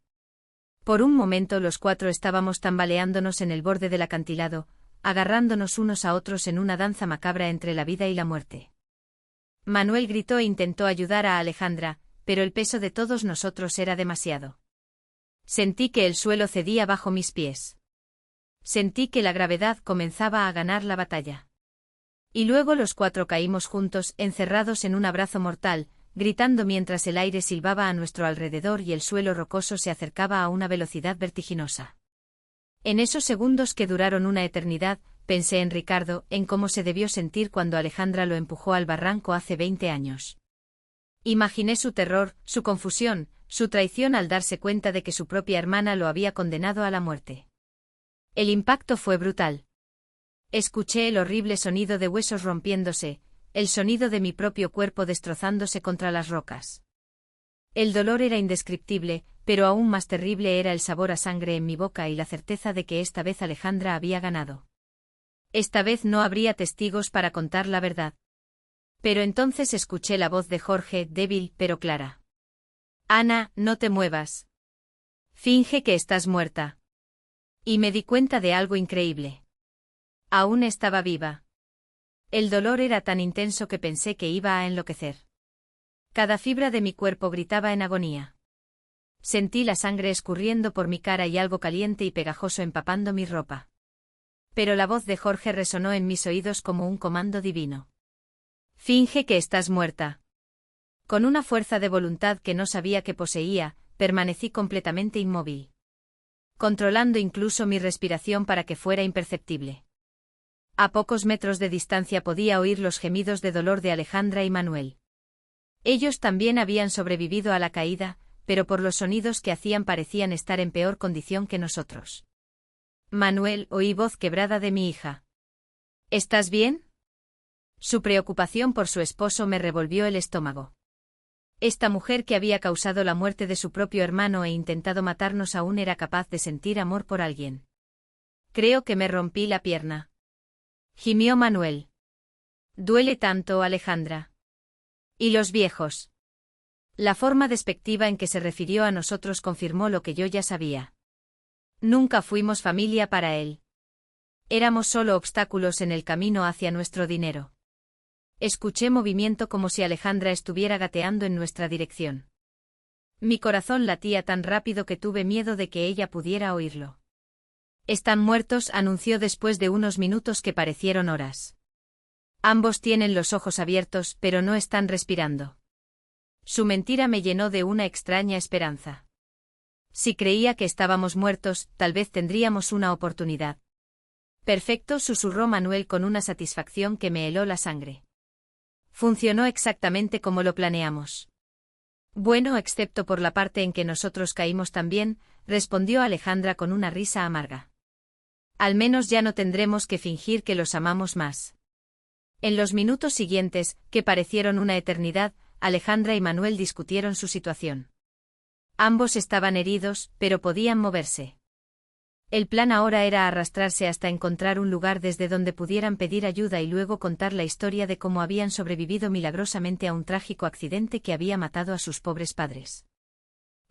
Por un momento los cuatro estábamos tambaleándonos en el borde del acantilado, agarrándonos unos a otros en una danza macabra entre la vida y la muerte. Manuel gritó e intentó ayudar a Alejandra, pero el peso de todos nosotros era demasiado. Sentí que el suelo cedía bajo mis pies. Sentí que la gravedad comenzaba a ganar la batalla. Y luego los cuatro caímos juntos, encerrados en un abrazo mortal, gritando mientras el aire silbaba a nuestro alrededor y el suelo rocoso se acercaba a una velocidad vertiginosa. En esos segundos que duraron una eternidad, pensé en Ricardo, en cómo se debió sentir cuando Alejandra lo empujó al barranco hace 20 años. Imaginé su terror, su confusión, su traición al darse cuenta de que su propia hermana lo había condenado a la muerte. El impacto fue brutal. Escuché el horrible sonido de huesos rompiéndose, el sonido de mi propio cuerpo destrozándose contra las rocas. El dolor era indescriptible, pero aún más terrible era el sabor a sangre en mi boca y la certeza de que esta vez Alejandra había ganado. Esta vez no habría testigos para contar la verdad. Pero entonces escuché la voz de Jorge, débil pero clara. «Ana, no te muevas. Finge que estás muerta». Y me di cuenta de algo increíble. Aún estaba viva. El dolor era tan intenso que pensé que iba a enloquecer. Cada fibra de mi cuerpo gritaba en agonía. Sentí la sangre escurriendo por mi cara y algo caliente y pegajoso empapando mi ropa. Pero la voz de Jorge resonó en mis oídos como un comando divino. «Finge que estás muerta». Con una fuerza de voluntad que no sabía que poseía, permanecí completamente inmóvil. controlando incluso mi respiración para que fuera imperceptible. A pocos metros de distancia podía oír los gemidos de dolor de Alejandra y Manuel. Ellos también habían sobrevivido a la caída, pero por los sonidos que hacían parecían estar en peor condición que nosotros. Manuel, oí voz quebrada de mi hija. ¿Estás bien? Su preocupación por su esposo me revolvió el estómago. Esta mujer que había causado la muerte de su propio hermano e intentado matarnos aún era capaz de sentir amor por alguien. Creo que me rompí la pierna. Gimió Manuel. Duele tanto, Alejandra. ¿Y los viejos? La forma despectiva en que se refirió a nosotros confirmó lo que yo ya sabía. Nunca fuimos familia para él. Éramos solo obstáculos en el camino hacia nuestro dinero. Escuché movimiento como si Alejandra estuviera gateando en nuestra dirección. Mi corazón latía tan rápido que tuve miedo de que ella pudiera oírlo. Están muertos, anunció después de unos minutos que parecieron horas. Ambos tienen los ojos abiertos, pero no están respirando. Su mentira me llenó de una extraña esperanza. Si creía que estábamos muertos, tal vez tendríamos una oportunidad. Perfecto, susurró Manuel con una satisfacción que me heló la sangre. Funcionó exactamente como lo planeamos. Bueno, excepto por la parte en que nosotros caímos también, respondió Alejandra con una risa amarga. Al menos ya no tendremos que fingir que los amamos más. En los minutos siguientes, que parecieron una eternidad, Alejandra y Manuel discutieron su situación. Ambos estaban heridos, pero podían moverse. El plan ahora era arrastrarse hasta encontrar un lugar desde donde pudieran pedir ayuda y luego contar la historia de cómo habían sobrevivido milagrosamente a un trágico accidente que había matado a sus pobres padres.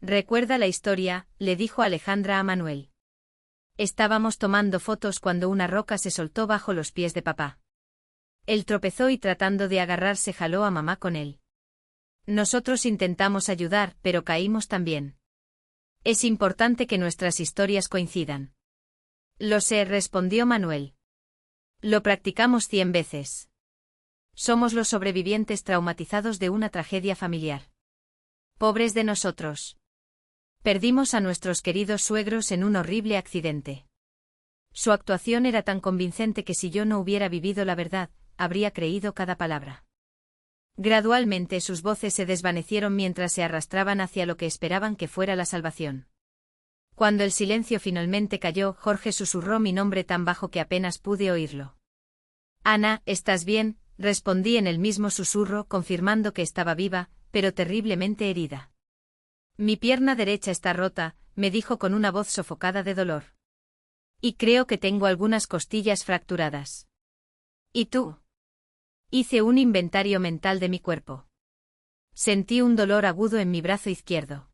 Recuerda la historia, le dijo Alejandra a Manuel. Estábamos tomando fotos cuando una roca se soltó bajo los pies de papá. Él tropezó y tratando de agarrarse jaló a mamá con él. Nosotros intentamos ayudar, pero caímos también. Es importante que nuestras historias coincidan. Lo sé, respondió Manuel. Lo practicamos 100 veces. Somos los sobrevivientes traumatizados de una tragedia familiar. Pobres de nosotros. Perdimos a nuestros queridos suegros en un horrible accidente. Su actuación era tan convincente que si yo no hubiera vivido la verdad, habría creído cada palabra. Gradualmente sus voces se desvanecieron mientras se arrastraban hacia lo que esperaban que fuera la salvación. Cuando el silencio finalmente cayó, Jorge susurró mi nombre tan bajo que apenas pude oírlo. Ana, ¿estás bien?, respondí en el mismo susurro, confirmando que estaba viva, pero terriblemente herida. Mi pierna derecha está rota, me dijo con una voz sofocada de dolor. Y creo que tengo algunas costillas fracturadas. ¿Y tú? Hice un inventario mental de mi cuerpo. Sentí un dolor agudo en mi brazo izquierdo.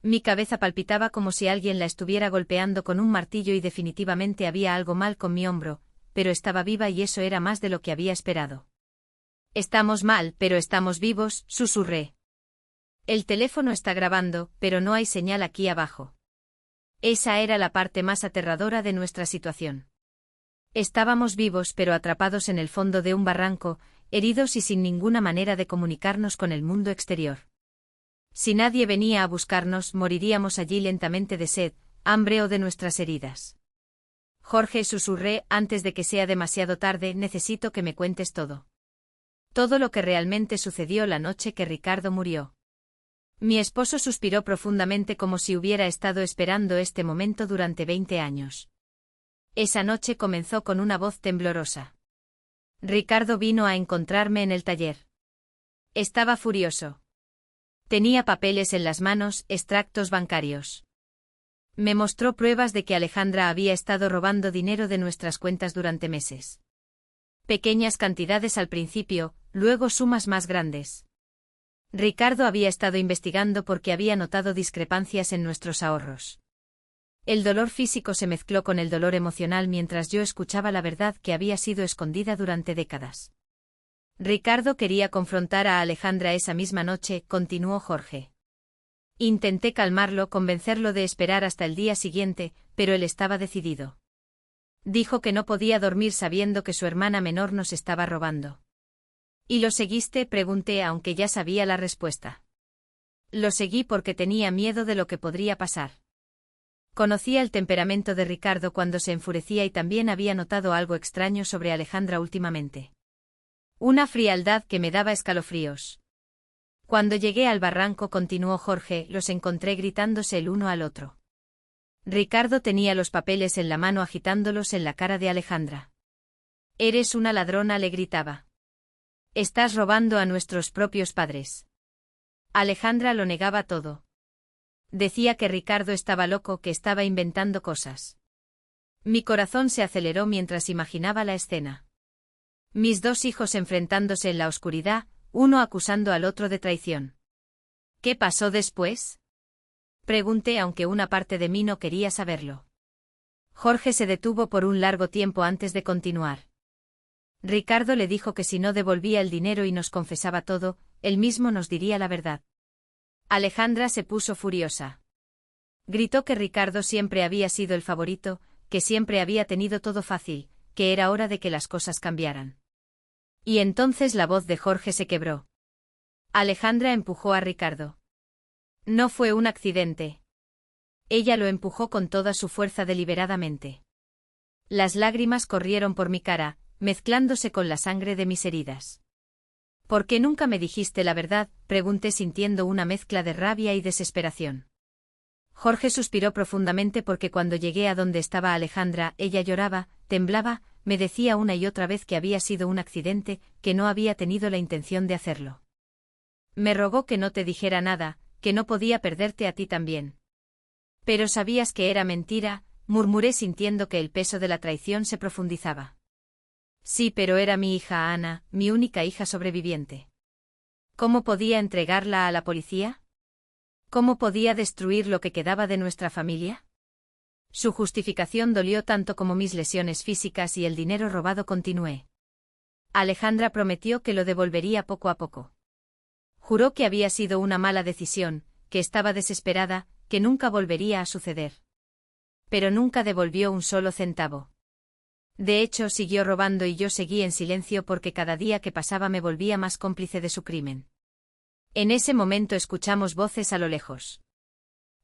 Mi cabeza palpitaba como si alguien la estuviera golpeando con un martillo y definitivamente había algo mal con mi hombro, pero estaba viva y eso era más de lo que había esperado. Estamos mal, pero estamos vivos, susurré. El teléfono está grabando, pero no hay señal aquí abajo. Esa era la parte más aterradora de nuestra situación. Estábamos vivos pero atrapados en el fondo de un barranco, heridos y sin ninguna manera de comunicarnos con el mundo exterior. Si nadie venía a buscarnos, moriríamos allí lentamente de sed, hambre o de nuestras heridas. Jorge, susurré, antes de que sea demasiado tarde, necesito que me cuentes todo. Todo lo que realmente sucedió la noche que Ricardo murió. Mi esposo suspiró profundamente como si hubiera estado esperando este momento durante 20 años. Esa noche comenzó con una voz temblorosa. Ricardo vino a encontrarme en el taller. Estaba furioso. Tenía papeles en las manos, extractos bancarios. Me mostró pruebas de que Alejandra había estado robando dinero de nuestras cuentas durante meses. Pequeñas cantidades al principio, luego sumas más grandes. Ricardo había estado investigando porque había notado discrepancias en nuestros ahorros. El dolor físico se mezcló con el dolor emocional mientras yo escuchaba la verdad que había sido escondida durante décadas. Ricardo quería confrontar a Alejandra esa misma noche, continuó Jorge. Intenté calmarlo, convencerlo de esperar hasta el día siguiente, pero él estaba decidido. Dijo que no podía dormir sabiendo que su hermana menor nos estaba robando. ¿Y lo seguiste?, pregunté, aunque ya sabía la respuesta. Lo seguí porque tenía miedo de lo que podría pasar. Conocía el temperamento de Ricardo cuando se enfurecía y también había notado algo extraño sobre Alejandra últimamente. Una frialdad que me daba escalofríos. Cuando llegué al barranco, continuó Jorge, los encontré gritándose el uno al otro. Ricardo tenía los papeles en la mano agitándolos en la cara de Alejandra. «Eres una ladrona», le gritaba. «Estás robando a nuestros propios padres». Alejandra lo negaba todo. Decía que Ricardo estaba loco, que estaba inventando cosas. Mi corazón se aceleró mientras imaginaba la escena. Mis dos hijos enfrentándose en la oscuridad, uno acusando al otro de traición. ¿Qué pasó después?, pregunté, aunque una parte de mí no quería saberlo. Jorge se detuvo por un largo tiempo antes de continuar. Ricardo le dijo que si no devolvía el dinero y nos confesaba todo, él mismo nos diría la verdad. Alejandra se puso furiosa. Gritó que Ricardo siempre había sido el favorito, que siempre había tenido todo fácil, que era hora de que las cosas cambiaran. Y entonces la voz de Jorge se quebró. Alejandra empujó a Ricardo. No fue un accidente. Ella lo empujó con toda su fuerza deliberadamente. Las lágrimas corrieron por mi cara, mezclándose con la sangre de mis heridas. ¿Por qué nunca me dijiste la verdad?, pregunté sintiendo una mezcla de rabia y desesperación. Jorge suspiró profundamente porque cuando llegué a donde estaba Alejandra, ella lloraba, temblaba, me decía una y otra vez que había sido un accidente, que no había tenido la intención de hacerlo. Me rogó que no te dijera nada, que no podía perderte a ti también. Pero sabías que era mentira, murmuré sintiendo que el peso de la traición se profundizaba. Sí, pero era mi hija Ana, mi única hija sobreviviente. ¿Cómo podía entregarla a la policía? ¿Cómo podía destruir lo que quedaba de nuestra familia? Su justificación dolió tanto como mis lesiones físicas y el dinero robado. Continué. Alejandra prometió que lo devolvería poco a poco. Juró que había sido una mala decisión, que estaba desesperada, que nunca volvería a suceder. Pero nunca devolvió un solo centavo. De hecho, siguió robando y yo seguí en silencio porque cada día que pasaba me volvía más cómplice de su crimen. En ese momento escuchamos voces a lo lejos.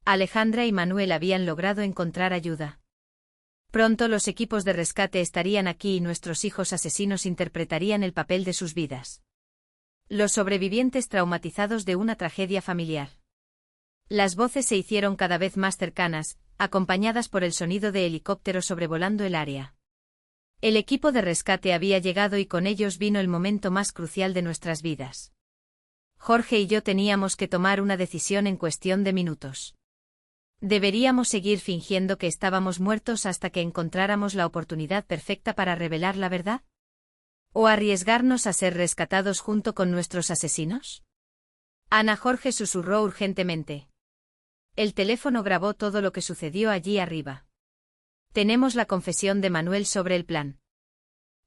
Alejandra y Manuel habían logrado encontrar ayuda. Pronto los equipos de rescate estarían aquí y nuestros hijos asesinos interpretarían el papel de sus vidas. Los sobrevivientes traumatizados de una tragedia familiar. Las voces se hicieron cada vez más cercanas, acompañadas por el sonido de helicópteros sobrevolando el área. El equipo de rescate había llegado y con ellos vino el momento más crucial de nuestras vidas. Jorge y yo teníamos que tomar una decisión en cuestión de minutos. ¿Deberíamos seguir fingiendo que estábamos muertos hasta que encontráramos la oportunidad perfecta para revelar la verdad? ¿O arriesgarnos a ser rescatados junto con nuestros asesinos? Ana, Jorge susurró urgentemente. El teléfono grabó todo lo que sucedió allí arriba. Tenemos la confesión de Manuel sobre el plan.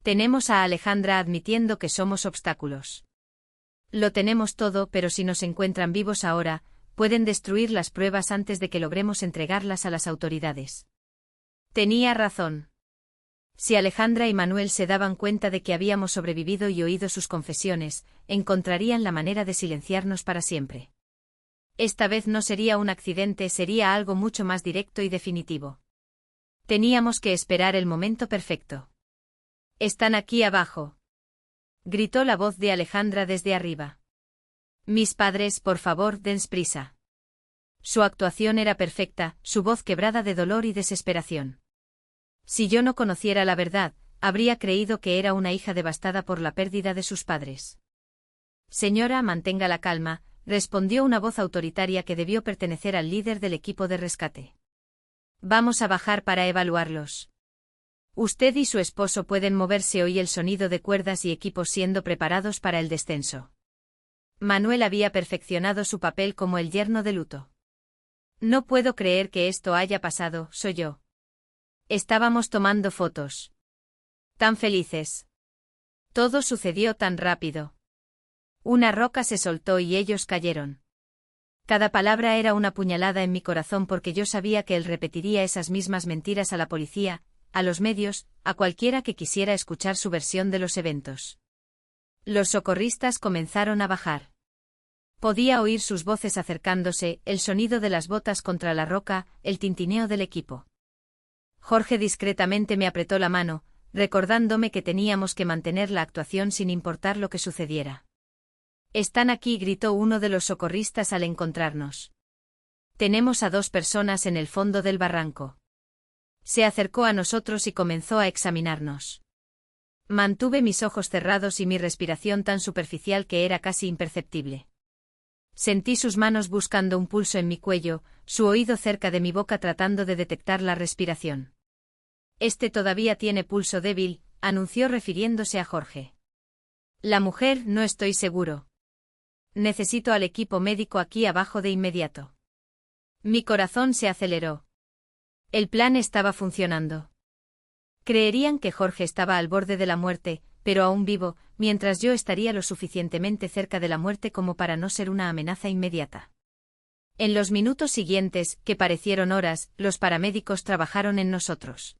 Tenemos a Alejandra admitiendo que somos obstáculos. Lo tenemos todo, pero si nos encuentran vivos ahora, pueden destruir las pruebas antes de que logremos entregarlas a las autoridades. Tenía razón. Si Alejandra y Manuel se daban cuenta de que habíamos sobrevivido y oído sus confesiones, encontrarían la manera de silenciarnos para siempre. Esta vez no sería un accidente, sería algo mucho más directo y definitivo. Teníamos que esperar el momento perfecto. «Están aquí abajo», gritó la voz de Alejandra desde arriba. «Mis padres, por favor, den prisa». Su actuación era perfecta, su voz quebrada de dolor y desesperación. Si yo no conociera la verdad, habría creído que era una hija devastada por la pérdida de sus padres. «Señora, mantenga la calma», respondió una voz autoritaria que debió pertenecer al líder del equipo de rescate. «Vamos a bajar para evaluarlos. Usted y su esposo pueden moverse». Oí el sonido de cuerdas y equipos siendo preparados para el descenso. Manuel había perfeccionado su papel como el yerno de luto. «No puedo creer que esto haya pasado», soy yo. Estábamos tomando fotos. Tan felices. Todo sucedió tan rápido. Una roca se soltó y ellos cayeron. Cada palabra era una puñalada en mi corazón porque yo sabía que él repetiría esas mismas mentiras a la policía, a los medios, a cualquiera que quisiera escuchar su versión de los eventos. Los socorristas comenzaron a bajar. Podía oír sus voces acercándose, el sonido de las botas contra la roca, el tintineo del equipo. Jorge discretamente me apretó la mano, recordándome que teníamos que mantener la actuación sin importar lo que sucediera. «Están aquí», gritó uno de los socorristas al encontrarnos. «Tenemos a 2 personas en el fondo del barranco». Se acercó a nosotros y comenzó a examinarnos. Mantuve mis ojos cerrados y mi respiración tan superficial que era casi imperceptible. Sentí sus manos buscando un pulso en mi cuello, su oído cerca de mi boca tratando de detectar la respiración. «Este todavía tiene pulso débil», anunció refiriéndose a Jorge. «La mujer, no estoy seguro. Necesito al equipo médico aquí abajo de inmediato». Mi corazón se aceleró. El plan estaba funcionando. Creerían que Jorge estaba al borde de la muerte, pero aún vivo, mientras yo estaría lo suficientemente cerca de la muerte como para no ser una amenaza inmediata. En los minutos siguientes, que parecieron horas, los paramédicos trabajaron en nosotros.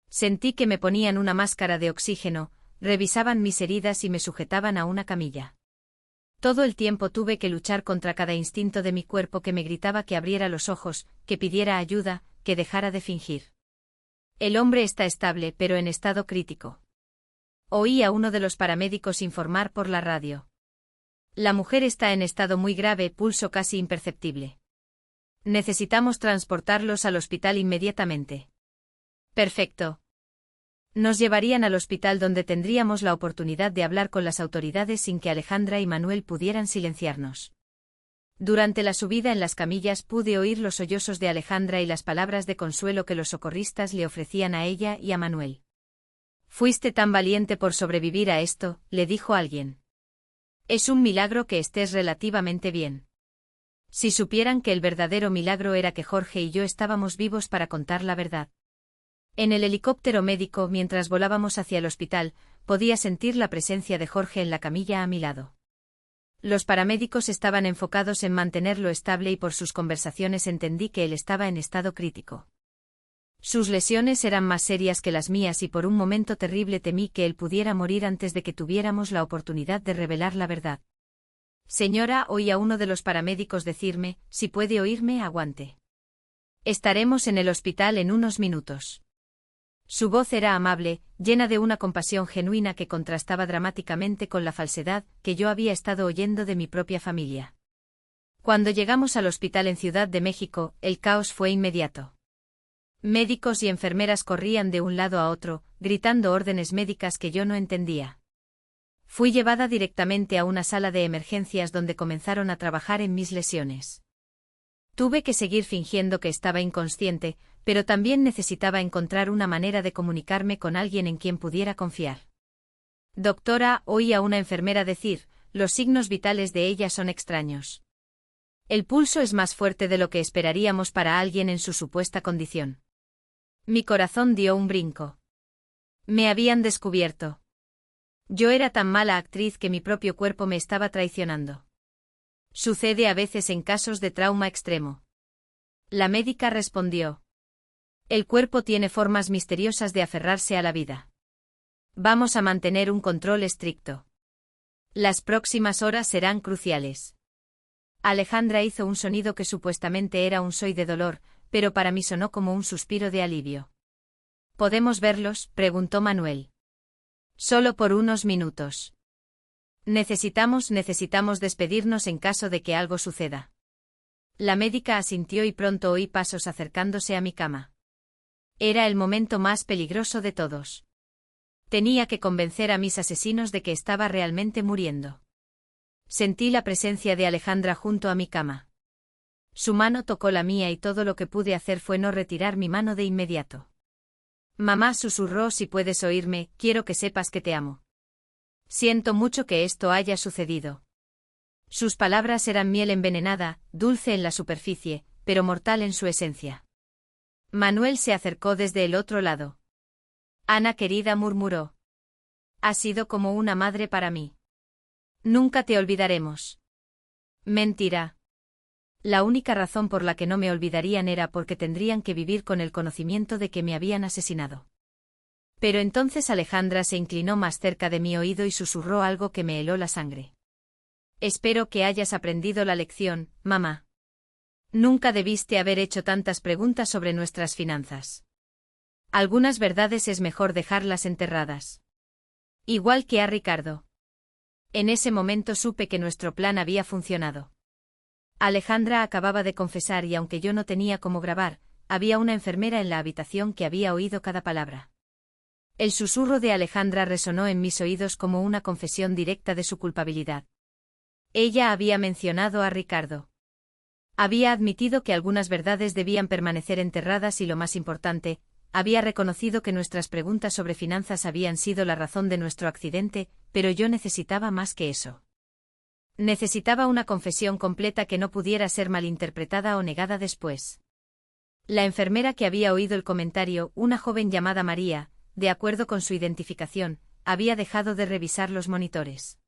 Sentí que me ponían una máscara de oxígeno, revisaban mis heridas y me sujetaban a una camilla. Todo el tiempo tuve que luchar contra cada instinto de mi cuerpo que me gritaba que abriera los ojos, que pidiera ayuda, que dejara de fingir. «El hombre está estable, pero en estado crítico». Oí a uno de los paramédicos informar por la radio. «La mujer está en estado muy grave, pulso casi imperceptible. Necesitamos transportarlos al hospital inmediatamente». «Perfecto». Nos llevarían al hospital donde tendríamos la oportunidad de hablar con las autoridades sin que Alejandra y Manuel pudieran silenciarnos. Durante la subida en las camillas pude oír los sollozos de Alejandra y las palabras de consuelo que los socorristas le ofrecían a ella y a Manuel. «Fuiste tan valiente por sobrevivir a esto», le dijo alguien. «Es un milagro que estés relativamente bien. Si supieran que el verdadero milagro era que Jorge y yo estábamos vivos para contar la verdad». En el helicóptero médico, mientras volábamos hacia el hospital, podía sentir la presencia de Jorge en la camilla a mi lado. Los paramédicos estaban enfocados en mantenerlo estable y por sus conversaciones entendí que él estaba en estado crítico. Sus lesiones eran más serias que las mías y por un momento terrible temí que él pudiera morir antes de que tuviéramos la oportunidad de revelar la verdad. «Señora», oí a uno de los paramédicos decirme, «si puede oírme, aguante. Estaremos en el hospital en unos minutos». Su voz era amable, llena de una compasión genuina que contrastaba dramáticamente con la falsedad que yo había estado oyendo de mi propia familia. Cuando llegamos al hospital en Ciudad de México, el caos fue inmediato. Médicos y enfermeras corrían de un lado a otro, gritando órdenes médicas que yo no entendía. Fui llevada directamente a una sala de emergencias donde comenzaron a trabajar en mis lesiones. Tuve que seguir fingiendo que estaba inconsciente, pero también necesitaba encontrar una manera de comunicarme con alguien en quien pudiera confiar. «Doctora», oí a una enfermera decir, «los signos vitales de ella son extraños. El pulso es más fuerte de lo que esperaríamos para alguien en su supuesta condición». Mi corazón dio un brinco. Me habían descubierto. Yo era tan mala actriz que mi propio cuerpo me estaba traicionando. «Sucede a veces en casos de trauma extremo». La médica respondió. «El cuerpo tiene formas misteriosas de aferrarse a la vida. Vamos a mantener un control estricto. Las próximas horas serán cruciales». Alejandra hizo un sonido que supuestamente era un soy de dolor, pero para mí sonó como un suspiro de alivio. «¿Podemos verlos?», preguntó Manuel. «Solo por unos minutos. Necesitamos despedirnos en caso de que algo suceda». La médica asintió y pronto oí pasos acercándose a mi cama. Era el momento más peligroso de todos. Tenía que convencer a mis asesinos de que estaba realmente muriendo. Sentí la presencia de Alejandra junto a mi cama. Su mano tocó la mía y todo lo que pude hacer fue no retirar mi mano de inmediato. «Mamá», susurró, «si puedes oírme, quiero que sepas que te amo. Siento mucho que esto haya sucedido». Sus palabras eran miel envenenada, dulce en la superficie, pero mortal en su esencia. Manuel se acercó desde el otro lado. «Ana querida», murmuró. «Has sido como una madre para mí. Nunca te olvidaremos». «Mentira». La única razón por la que no me olvidarían era porque tendrían que vivir con el conocimiento de que me habían asesinado. Pero entonces Alejandra se inclinó más cerca de mi oído y susurró algo que me heló la sangre. Espero que hayas aprendido la lección, mamá. Nunca debiste haber hecho tantas preguntas sobre nuestras finanzas. Algunas verdades es mejor dejarlas enterradas. Igual que a Ricardo. En ese momento supe que nuestro plan había funcionado. Alejandra acababa de confesar y aunque yo no tenía cómo grabar, había una enfermera en la habitación que había oído cada palabra. El susurro de Alejandra resonó en mis oídos como una confesión directa de su culpabilidad. Ella había mencionado a Ricardo. Había admitido que algunas verdades debían permanecer enterradas y lo más importante, había reconocido que nuestras preguntas sobre finanzas habían sido la razón de nuestro accidente, pero yo necesitaba más que eso. Necesitaba una confesión completa que no pudiera ser malinterpretada o negada después. La enfermera que había oído el comentario, una joven llamada María, de acuerdo con su identificación, había dejado de revisar los monitores.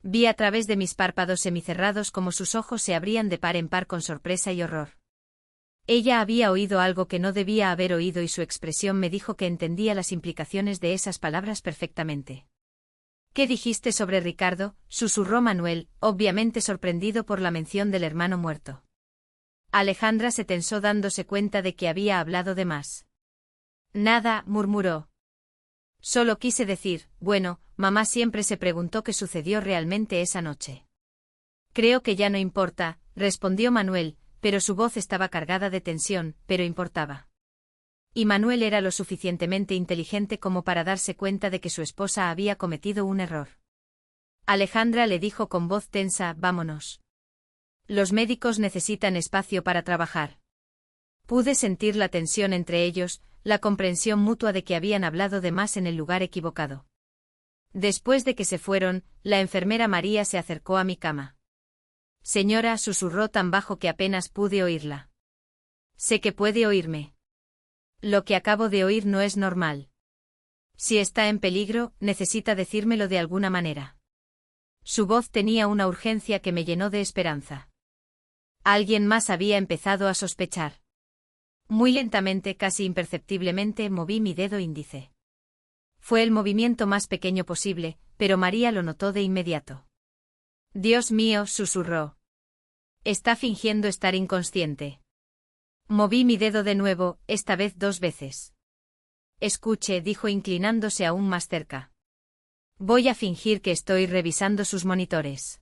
Vi a través de mis párpados semicerrados cómo sus ojos se abrían de par en par con sorpresa y horror. Ella había oído algo que no debía haber oído y su expresión me dijo que entendía las implicaciones de esas palabras perfectamente. ¿Qué dijiste sobre Ricardo?, susurró Manuel, obviamente sorprendido por la mención del hermano muerto. Alejandra se tensó dándose cuenta de que había hablado de más. Nada, murmuró. Solo quise decir, bueno, mamá siempre se preguntó qué sucedió realmente esa noche. Creo que ya no importa, respondió Manuel, pero su voz estaba cargada de tensión, pero importaba. Y Manuel era lo suficientemente inteligente como para darse cuenta de que su esposa había cometido un error. Alejandra le dijo con voz tensa, vámonos. Los médicos necesitan espacio para trabajar. Pude sentir la tensión entre ellos, la comprensión mutua de que habían hablado de más en el lugar equivocado. Después de que se fueron, la enfermera María se acercó a mi cama. Señora, susurró tan bajo que apenas pude oírla. Sé que puede oírme. Lo que acabo de oír no es normal. Si está en peligro, necesita decírmelo de alguna manera. Su voz tenía una urgencia que me llenó de esperanza. Alguien más había empezado a sospechar. Muy lentamente, casi imperceptiblemente, moví mi dedo índice. Fue el movimiento más pequeño posible, pero María lo notó de inmediato. Dios mío, susurró. Está fingiendo estar inconsciente. Moví mi dedo de nuevo, esta vez 2 veces. Escuche, dijo inclinándose aún más cerca. Voy a fingir que estoy revisando sus monitores.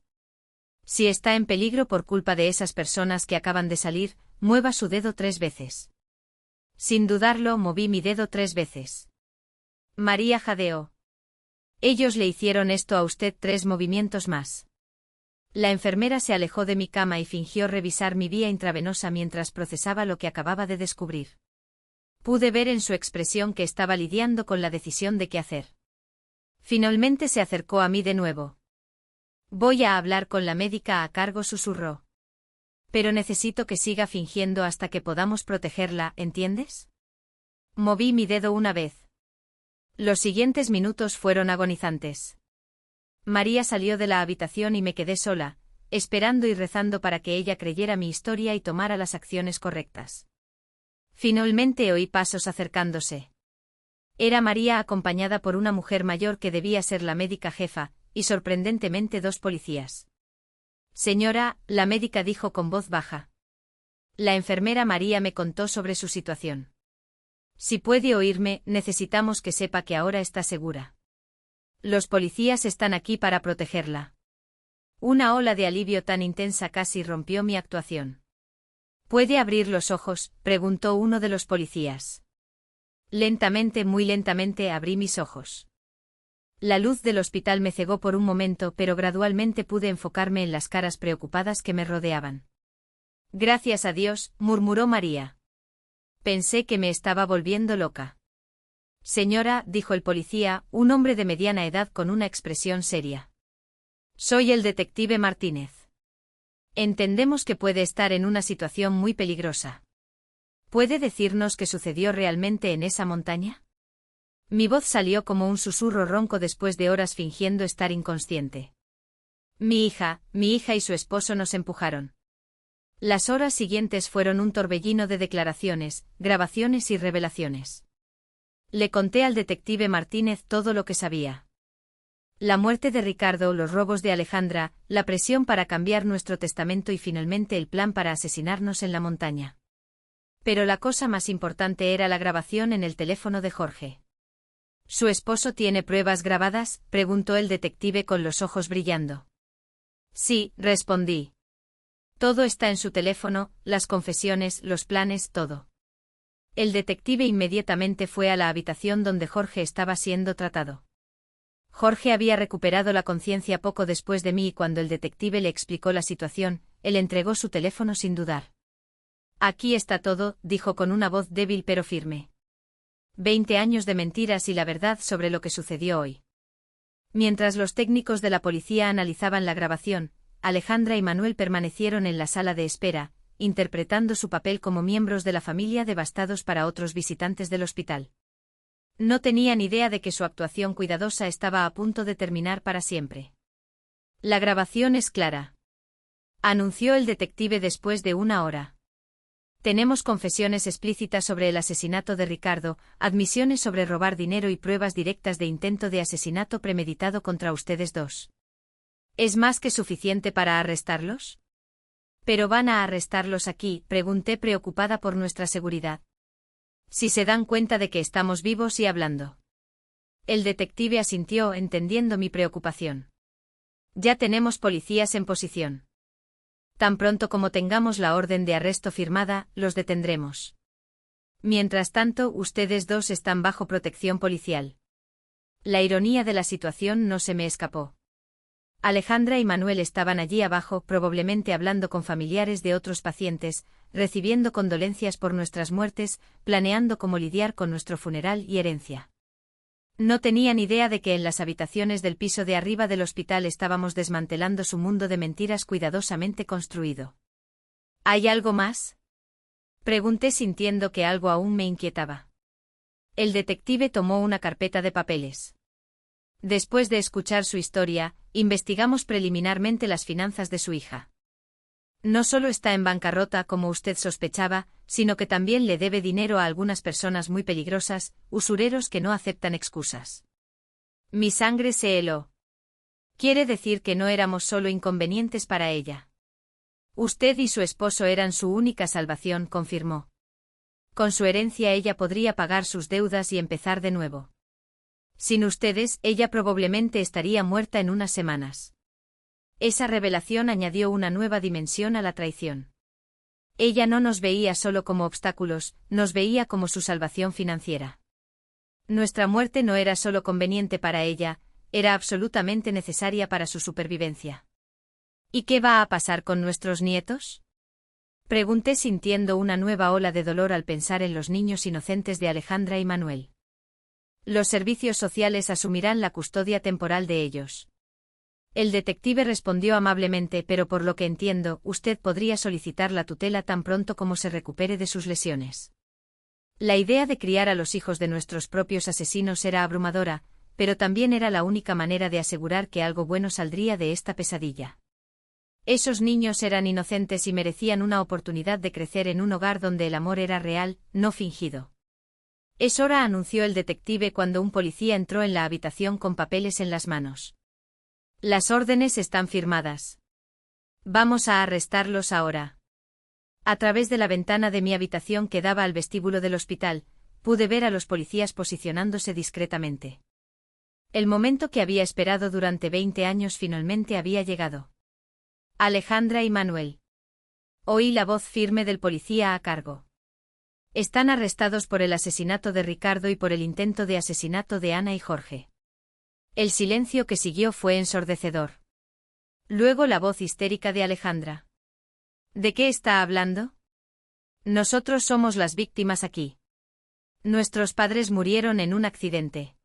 Si está en peligro por culpa de esas personas que acaban de salir, mueva su dedo 3 veces. Sin dudarlo, moví mi dedo 3 veces. María jadeó. Ellos le hicieron esto a usted 3 movimientos más. La enfermera se alejó de mi cama y fingió revisar mi vía intravenosa mientras procesaba lo que acababa de descubrir. Pude ver en su expresión que estaba lidiando con la decisión de qué hacer. Finalmente se acercó a mí de nuevo. Voy a hablar con la médica a cargo, susurró. Pero necesito que siga fingiendo hasta que podamos protegerla, ¿entiendes? Moví mi dedo una vez. Los siguientes minutos fueron agonizantes. María salió de la habitación y me quedé sola, esperando y rezando para que ella creyera mi historia y tomara las acciones correctas. Finalmente oí pasos acercándose. Era María acompañada por una mujer mayor que debía ser la médica jefa, y sorprendentemente 2 policías. Señora, la médica dijo con voz baja. La enfermera María me contó sobre su situación. Si puede oírme, necesitamos que sepa que ahora está segura. Los policías están aquí para protegerla. Una ola de alivio tan intensa casi rompió mi actuación. ¿Puede abrir los ojos?, preguntó uno de los policías. Lentamente, muy lentamente abrí mis ojos. La luz del hospital me cegó por un momento, pero gradualmente pude enfocarme en las caras preocupadas que me rodeaban. Gracias a Dios, murmuró María. Pensé que me estaba volviendo loca. Señora, dijo el policía, un hombre de mediana edad con una expresión seria. Soy el detective Martínez. Entendemos que puede estar en una situación muy peligrosa. ¿Puede decirnos qué sucedió realmente en esa montaña? Mi voz salió como un susurro ronco después de horas fingiendo estar inconsciente. Mi hija y su esposo nos empujaron. Las horas siguientes fueron un torbellino de declaraciones, grabaciones y revelaciones. Le conté al detective Martínez todo lo que sabía. La muerte de Ricardo, los robos de Alejandra, la presión para cambiar nuestro testamento y finalmente el plan para asesinarnos en la montaña. Pero la cosa más importante era la grabación en el teléfono de Jorge. ¿Su esposo tiene pruebas grabadas?, preguntó el detective con los ojos brillando. Sí, respondí. Todo está en su teléfono, las confesiones, los planes, todo. El detective inmediatamente fue a la habitación donde Jorge estaba siendo tratado. Jorge había recuperado la conciencia poco después de mí y cuando el detective le explicó la situación, él entregó su teléfono sin dudar. Aquí está todo, dijo con una voz débil pero firme. 20 años de mentiras y la verdad sobre lo que sucedió hoy. Mientras los técnicos de la policía analizaban la grabación, Alejandra y Manuel permanecieron en la sala de espera, interpretando su papel como miembros de la familia devastados para otros visitantes del hospital. No tenían idea de que su actuación cuidadosa estaba a punto de terminar para siempre. La grabación es clara, anunció el detective después de una hora. Tenemos confesiones explícitas sobre el asesinato de Ricardo, admisiones sobre robar dinero y pruebas directas de intento de asesinato premeditado contra ustedes dos. ¿Es más que suficiente para arrestarlos? ¿Pero van a arrestarlos aquí?, pregunté preocupada por nuestra seguridad. Si se dan cuenta de que estamos vivos y hablando. El detective asintió, entendiendo mi preocupación. Ya tenemos policías en posición. Tan pronto como tengamos la orden de arresto firmada, los detendremos. Mientras tanto, ustedes dos están bajo protección policial. La ironía de la situación no se me escapó. Alejandra y Manuel estaban allí abajo, probablemente hablando con familiares de otros pacientes, recibiendo condolencias por nuestras muertes, planeando cómo lidiar con nuestro funeral y herencia. No tenían idea de que en las habitaciones del piso de arriba del hospital estábamos desmantelando su mundo de mentiras cuidadosamente construido. ¿Hay algo más?, pregunté sintiendo que algo aún me inquietaba. El detective tomó una carpeta de papeles. Después de escuchar su historia, investigamos preliminarmente las finanzas de su hija. No solo está en bancarrota como usted sospechaba, sino que también le debe dinero a algunas personas muy peligrosas, usureros que no aceptan excusas. Mi sangre se heló. Quiere decir que no éramos solo inconvenientes para ella. Usted y su esposo eran su única salvación, confirmó. Con su herencia ella podría pagar sus deudas y empezar de nuevo. Sin ustedes, ella probablemente estaría muerta en unas semanas. Esa revelación añadió una nueva dimensión a la traición. Ella no nos veía solo como obstáculos, nos veía como su salvación financiera. Nuestra muerte no era solo conveniente para ella, era absolutamente necesaria para su supervivencia. ¿Y qué va a pasar con nuestros nietos?, pregunté sintiendo una nueva ola de dolor al pensar en los niños inocentes de Alejandra y Manuel. Los servicios sociales asumirán la custodia temporal de ellos. El detective respondió amablemente, pero por lo que entiendo, usted podría solicitar la tutela tan pronto como se recupere de sus lesiones. La idea de criar a los hijos de nuestros propios asesinos era abrumadora, pero también era la única manera de asegurar que algo bueno saldría de esta pesadilla. Esos niños eran inocentes y merecían una oportunidad de crecer en un hogar donde el amor era real, no fingido. Es hora, anunció el detective cuando un policía entró en la habitación con papeles en las manos. Las órdenes están firmadas. Vamos a arrestarlos ahora. A través de la ventana de mi habitación que daba al vestíbulo del hospital, pude ver a los policías posicionándose discretamente. El momento que había esperado durante 20 años finalmente había llegado. Alejandra y Manuel. Oí la voz firme del policía a cargo. Están arrestados por el asesinato de Ricardo y por el intento de asesinato de Ana y Jorge. El silencio que siguió fue ensordecedor. Luego la voz histérica de Alejandra. ¿De qué está hablando? Nosotros somos las víctimas aquí. Nuestros padres murieron en un accidente.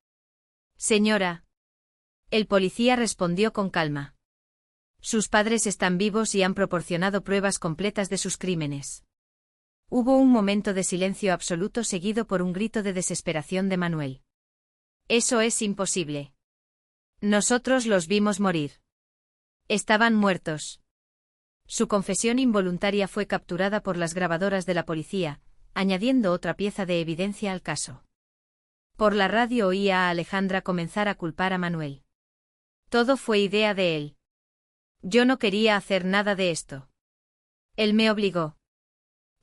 Señora. El policía respondió con calma. Sus padres están vivos y han proporcionado pruebas completas de sus crímenes. Hubo un momento de silencio absoluto seguido por un grito de desesperación de Manuel. Eso es imposible. Nosotros los vimos morir. Estaban muertos. Su confesión involuntaria fue capturada por las grabadoras de la policía, añadiendo otra pieza de evidencia al caso. Por la radio oía a Alejandra comenzar a culpar a Manuel. Todo fue idea de él. Yo no quería hacer nada de esto. Él me obligó.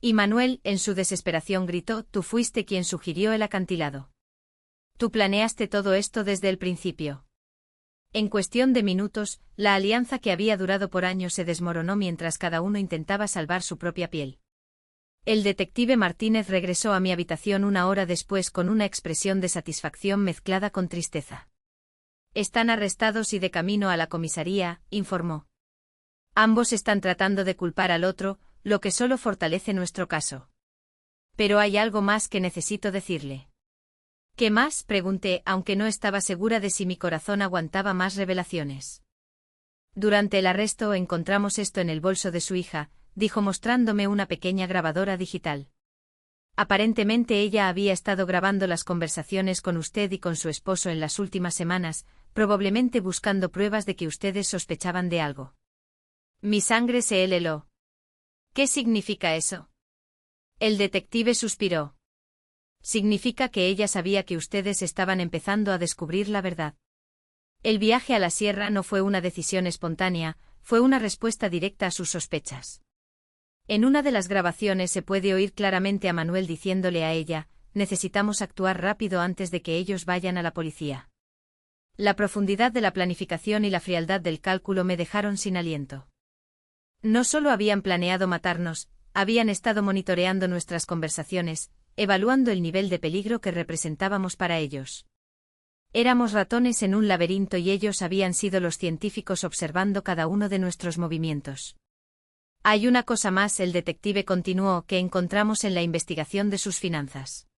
Y Manuel, en su desesperación, gritó: tú fuiste quien sugirió el acantilado. Tú planeaste todo esto desde el principio. En cuestión de minutos, la alianza que había durado por años se desmoronó mientras cada uno intentaba salvar su propia piel. El detective Martínez regresó a mi habitación una hora después con una expresión de satisfacción mezclada con tristeza. Están arrestados y de camino a la comisaría, informó. Ambos están tratando de culpar al otro, lo que solo fortalece nuestro caso. Pero hay algo más que necesito decirle. ¿Qué más?, pregunté, aunque no estaba segura de si mi corazón aguantaba más revelaciones. Durante el arresto encontramos esto en el bolso de su hija, dijo mostrándome una pequeña grabadora digital. Aparentemente ella había estado grabando las conversaciones con usted y con su esposo en las últimas semanas, probablemente buscando pruebas de que ustedes sospechaban de algo. Mi sangre se heló. ¿Qué significa eso? El detective suspiró. Significa que ella sabía que ustedes estaban empezando a descubrir la verdad. El viaje a la sierra no fue una decisión espontánea, fue una respuesta directa a sus sospechas. En una de las grabaciones se puede oír claramente a Manuel diciéndole a ella: necesitamos actuar rápido antes de que ellos vayan a la policía. La profundidad de la planificación y la frialdad del cálculo me dejaron sin aliento. No solo habían planeado matarnos, habían estado monitoreando nuestras conversaciones, evaluando el nivel de peligro que representábamos para ellos. Éramos ratones en un laberinto y ellos habían sido los científicos observando cada uno de nuestros movimientos. Hay una cosa más, el detective continuó, que encontramos en la investigación de sus finanzas.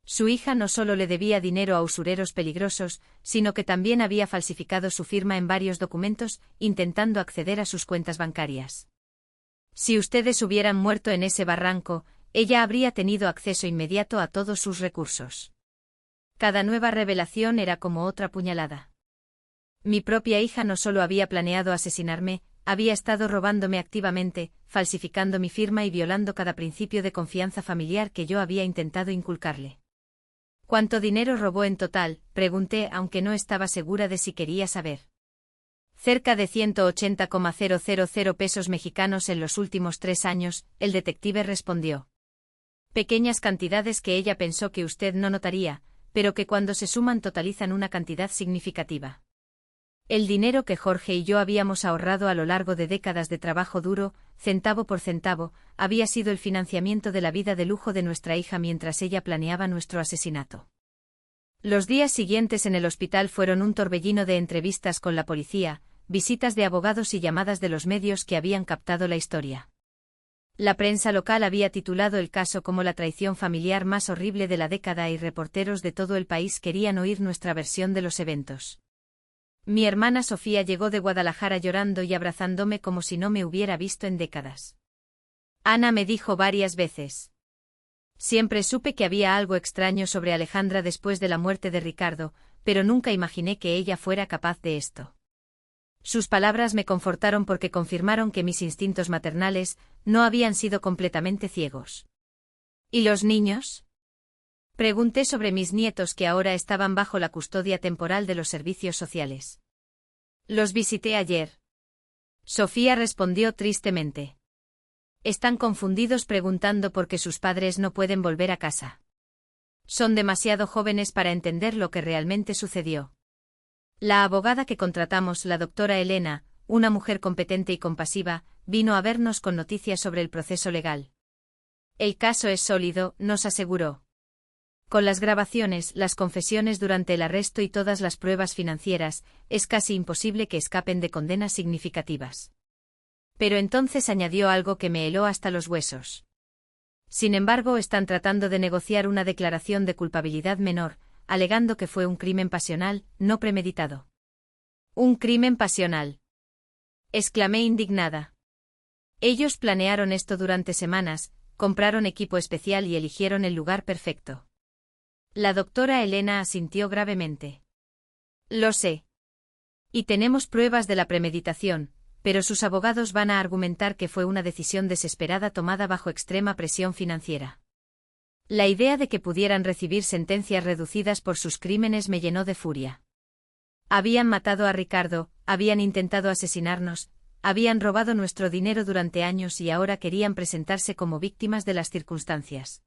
Su hija no solo le debía dinero a usureros peligrosos, sino que también había falsificado su firma en varios documentos, intentando acceder a sus cuentas bancarias. Si ustedes hubieran muerto en ese barranco, ella habría tenido acceso inmediato a todos sus recursos. Cada nueva revelación era como otra puñalada. Mi propia hija no solo había planeado asesinarme, había estado robándome activamente, falsificando mi firma y violando cada principio de confianza familiar que yo había intentado inculcarle. ¿Cuánto dinero robó en total?, pregunté, aunque no estaba segura de si quería saber. Cerca de 180,000 pesos mexicanos en los últimos 3 años, el detective respondió. Pequeñas cantidades que ella pensó que usted no notaría, pero que cuando se suman totalizan una cantidad significativa. El dinero que Jorge y yo habíamos ahorrado a lo largo de décadas de trabajo duro, centavo por centavo, había sido el financiamiento de la vida de lujo de nuestra hija mientras ella planeaba nuestro asesinato. Los días siguientes en el hospital fueron un torbellino de entrevistas con la policía, visitas de abogados y llamadas de los medios que habían captado la historia. La prensa local había titulado el caso como la traición familiar más horrible de la década y reporteros de todo el país querían oír nuestra versión de los eventos. Mi hermana Sofía llegó de Guadalajara llorando y abrazándome como si no me hubiera visto en décadas. Ana me dijo varias veces. Siempre supe que había algo extraño sobre Alejandra después de la muerte de Ricardo, pero nunca imaginé que ella fuera capaz de esto. Sus palabras me confortaron porque confirmaron que mis instintos maternales no habían sido completamente ciegos. ¿Y los niños? Pregunté sobre mis nietos que ahora estaban bajo la custodia temporal de los servicios sociales. Los visité ayer. Sofía respondió tristemente. Están confundidos preguntando por qué sus padres no pueden volver a casa. Son demasiado jóvenes para entender lo que realmente sucedió. La abogada que contratamos, la doctora Elena, una mujer competente y compasiva, vino a vernos con noticias sobre el proceso legal. El caso es sólido, nos aseguró. Con las grabaciones, las confesiones durante el arresto y todas las pruebas financieras, es casi imposible que escapen de condenas significativas. Pero entonces añadió algo que me heló hasta los huesos. Sin embargo, están tratando de negociar una declaración de culpabilidad menor, alegando que fue un crimen pasional, no premeditado. ¿Un crimen pasional?, exclamé indignada. Ellos planearon esto durante semanas, compraron equipo especial y eligieron el lugar perfecto. La doctora Elena asintió gravemente. Lo sé. Y tenemos pruebas de la premeditación, pero sus abogados van a argumentar que fue una decisión desesperada tomada bajo extrema presión financiera. La idea de que pudieran recibir sentencias reducidas por sus crímenes me llenó de furia. Habían matado a Ricardo, habían intentado asesinarnos, habían robado nuestro dinero durante años y ahora querían presentarse como víctimas de las circunstancias.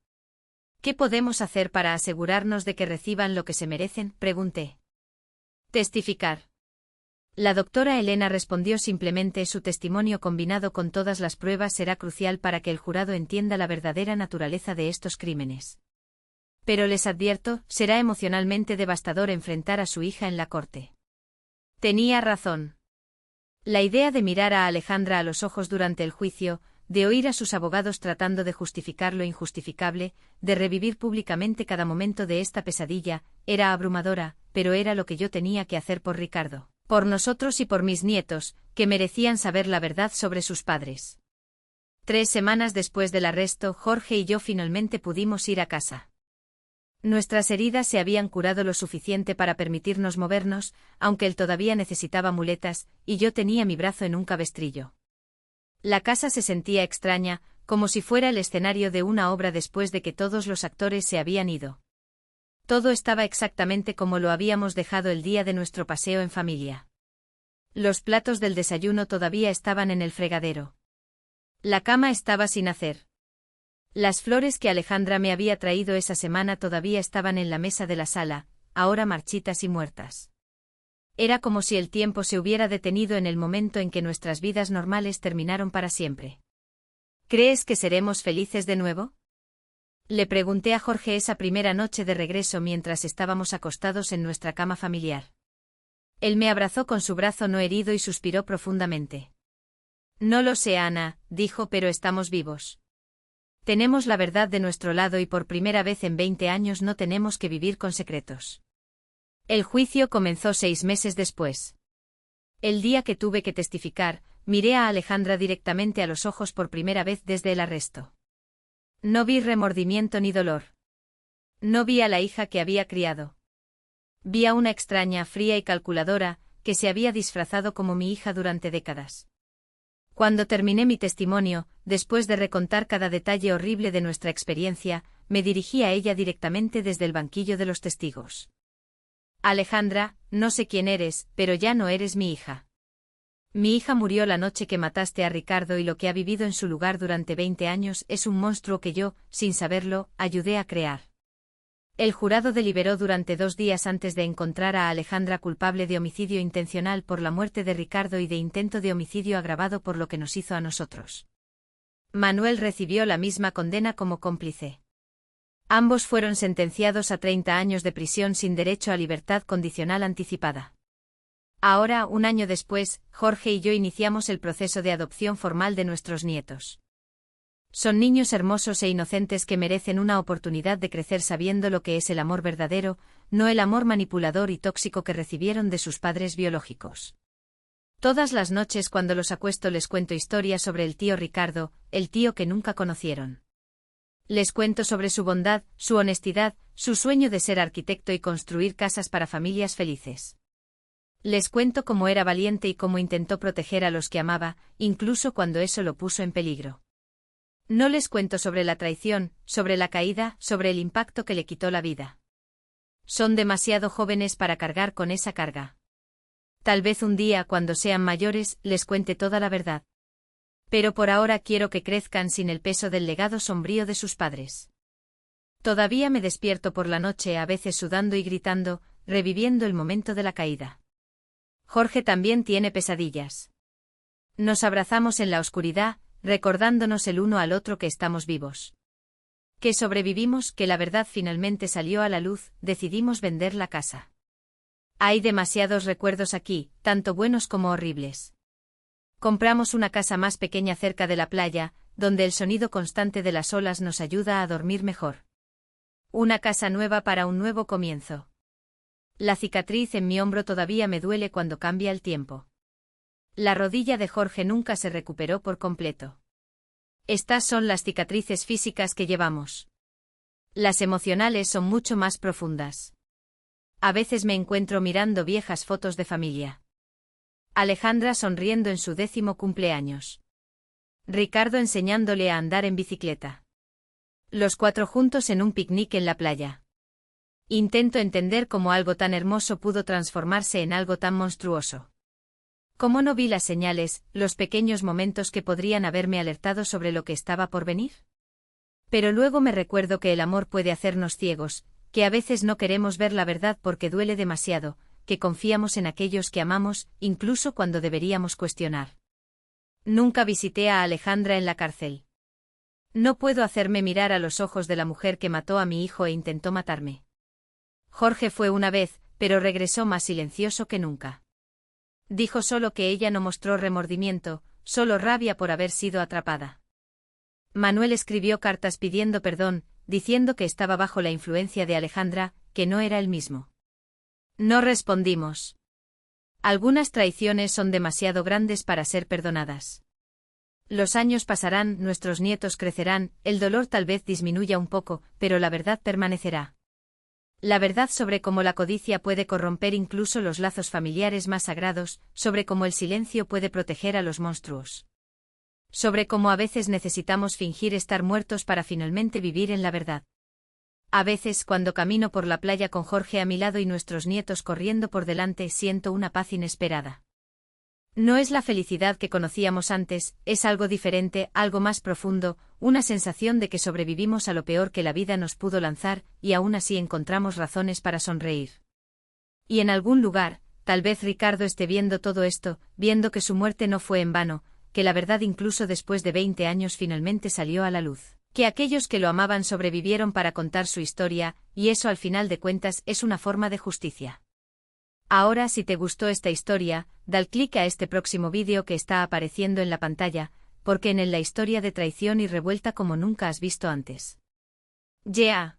¿Qué podemos hacer para asegurarnos de que reciban lo que se merecen?, pregunté. Testificar. La doctora Elena respondió simplemente: su testimonio combinado con todas las pruebas será crucial para que el jurado entienda la verdadera naturaleza de estos crímenes. Pero les advierto, será emocionalmente devastador enfrentar a su hija en la corte. Tenía razón. La idea de mirar a Alejandra a los ojos durante el juicio, de oír a sus abogados tratando de justificar lo injustificable, de revivir públicamente cada momento de esta pesadilla, era abrumadora, pero era lo que yo tenía que hacer por Ricardo, por nosotros y por mis nietos, que merecían saber la verdad sobre sus padres. 3 semanas después del arresto, Jorge y yo finalmente pudimos ir a casa. Nuestras heridas se habían curado lo suficiente para permitirnos movernos, aunque él todavía necesitaba muletas, y yo tenía mi brazo en un cabestrillo. La casa se sentía extraña, como si fuera el escenario de una obra después de que todos los actores se habían ido. Todo estaba exactamente como lo habíamos dejado el día de nuestro paseo en familia. Los platos del desayuno todavía estaban en el fregadero. La cama estaba sin hacer. Las flores que Alejandra me había traído esa semana todavía estaban en la mesa de la sala, ahora marchitas y muertas. Era como si el tiempo se hubiera detenido en el momento en que nuestras vidas normales terminaron para siempre. ¿Crees que seremos felices de nuevo?, le pregunté a Jorge esa primera noche de regreso mientras estábamos acostados en nuestra cama familiar. Él me abrazó con su brazo no herido y suspiró profundamente. No lo sé, Ana, dijo, pero estamos vivos. Tenemos la verdad de nuestro lado y por primera vez en 20 años no tenemos que vivir con secretos. El juicio comenzó 6 meses después. El día que tuve que testificar, miré a Alejandra directamente a los ojos por primera vez desde el arresto. No vi remordimiento ni dolor. No vi a la hija que había criado. Vi a una extraña, fría y calculadora, que se había disfrazado como mi hija durante décadas. Cuando terminé mi testimonio, después de recontar cada detalle horrible de nuestra experiencia, me dirigí a ella directamente desde el banquillo de los testigos. Alejandra, no sé quién eres, pero ya no eres mi hija. Mi hija murió la noche que mataste a Ricardo y lo que ha vivido en su lugar durante 20 años es un monstruo que yo, sin saberlo, ayudé a crear. El jurado deliberó durante 2 días antes de encontrar a Alejandra culpable de homicidio intencional por la muerte de Ricardo y de intento de homicidio agravado por lo que nos hizo a nosotros. Manuel recibió la misma condena como cómplice. Ambos fueron sentenciados a 30 años de prisión sin derecho a libertad condicional anticipada. Ahora, 1 año después, Jorge y yo iniciamos el proceso de adopción formal de nuestros nietos. Son niños hermosos e inocentes que merecen una oportunidad de crecer sabiendo lo que es el amor verdadero, no el amor manipulador y tóxico que recibieron de sus padres biológicos. Todas las noches cuando los acuesto les cuento historias sobre el tío Ricardo, el tío que nunca conocieron. Les cuento sobre su bondad, su honestidad, su sueño de ser arquitecto y construir casas para familias felices. Les cuento cómo era valiente y cómo intentó proteger a los que amaba, incluso cuando eso lo puso en peligro. No les cuento sobre la traición, sobre la caída, sobre el impacto que le quitó la vida. Son demasiado jóvenes para cargar con esa carga. Tal vez un día, cuando sean mayores, les cuente toda la verdad. Pero por ahora quiero que crezcan sin el peso del legado sombrío de sus padres. Todavía me despierto por la noche, a veces sudando y gritando, reviviendo el momento de la caída. Jorge también tiene pesadillas. Nos abrazamos en la oscuridad, recordándonos el uno al otro que estamos vivos. Que sobrevivimos, que la verdad finalmente salió a la luz, decidimos vender la casa. Hay demasiados recuerdos aquí, tanto buenos como horribles. Compramos una casa más pequeña cerca de la playa, donde el sonido constante de las olas nos ayuda a dormir mejor. Una casa nueva para un nuevo comienzo. La cicatriz en mi hombro todavía me duele cuando cambia el tiempo. La rodilla de Jorge nunca se recuperó por completo. Estas son las cicatrices físicas que llevamos. Las emocionales son mucho más profundas. A veces me encuentro mirando viejas fotos de familia. Alejandra sonriendo en su 10º cumpleaños. Ricardo enseñándole a andar en bicicleta. Los 4 juntos en un picnic en la playa. Intento entender cómo algo tan hermoso pudo transformarse en algo tan monstruoso. ¿Cómo no vi las señales, los pequeños momentos que podrían haberme alertado sobre lo que estaba por venir? Pero luego me recuerdo que el amor puede hacernos ciegos, que a veces no queremos ver la verdad porque duele demasiado, que confiamos en aquellos que amamos, incluso cuando deberíamos cuestionar. Nunca visité a Alejandra en la cárcel. No puedo hacerme mirar a los ojos de la mujer que mató a mi hijo e intentó matarme. Jorge fue una vez, pero regresó más silencioso que nunca. Dijo solo que ella no mostró remordimiento, solo rabia por haber sido atrapada. Manuel escribió cartas pidiendo perdón, diciendo que estaba bajo la influencia de Alejandra, que no era el mismo. No respondimos. Algunas traiciones son demasiado grandes para ser perdonadas. Los años pasarán, nuestros nietos crecerán, el dolor tal vez disminuya un poco, pero la verdad permanecerá. La verdad sobre cómo la codicia puede corromper incluso los lazos familiares más sagrados, sobre cómo el silencio puede proteger a los monstruos. Sobre cómo a veces necesitamos fingir estar muertos para finalmente vivir en la verdad. A veces, cuando camino por la playa con Jorge a mi lado y nuestros nietos corriendo por delante, siento una paz inesperada. No es la felicidad que conocíamos antes, es algo diferente, algo más profundo, una sensación de que sobrevivimos a lo peor que la vida nos pudo lanzar, y aún así encontramos razones para sonreír. Y en algún lugar, tal vez Ricardo esté viendo todo esto, viendo que su muerte no fue en vano, que la verdad incluso después de 20 años finalmente salió a la luz, que aquellos que lo amaban sobrevivieron para contar su historia, y eso al final de cuentas es una forma de justicia. Ahora, si te gustó esta historia, dale clic a este próximo vídeo que está apareciendo en la pantalla, porque en él la historia de traición y revuelta como nunca has visto antes. ¡Yeah!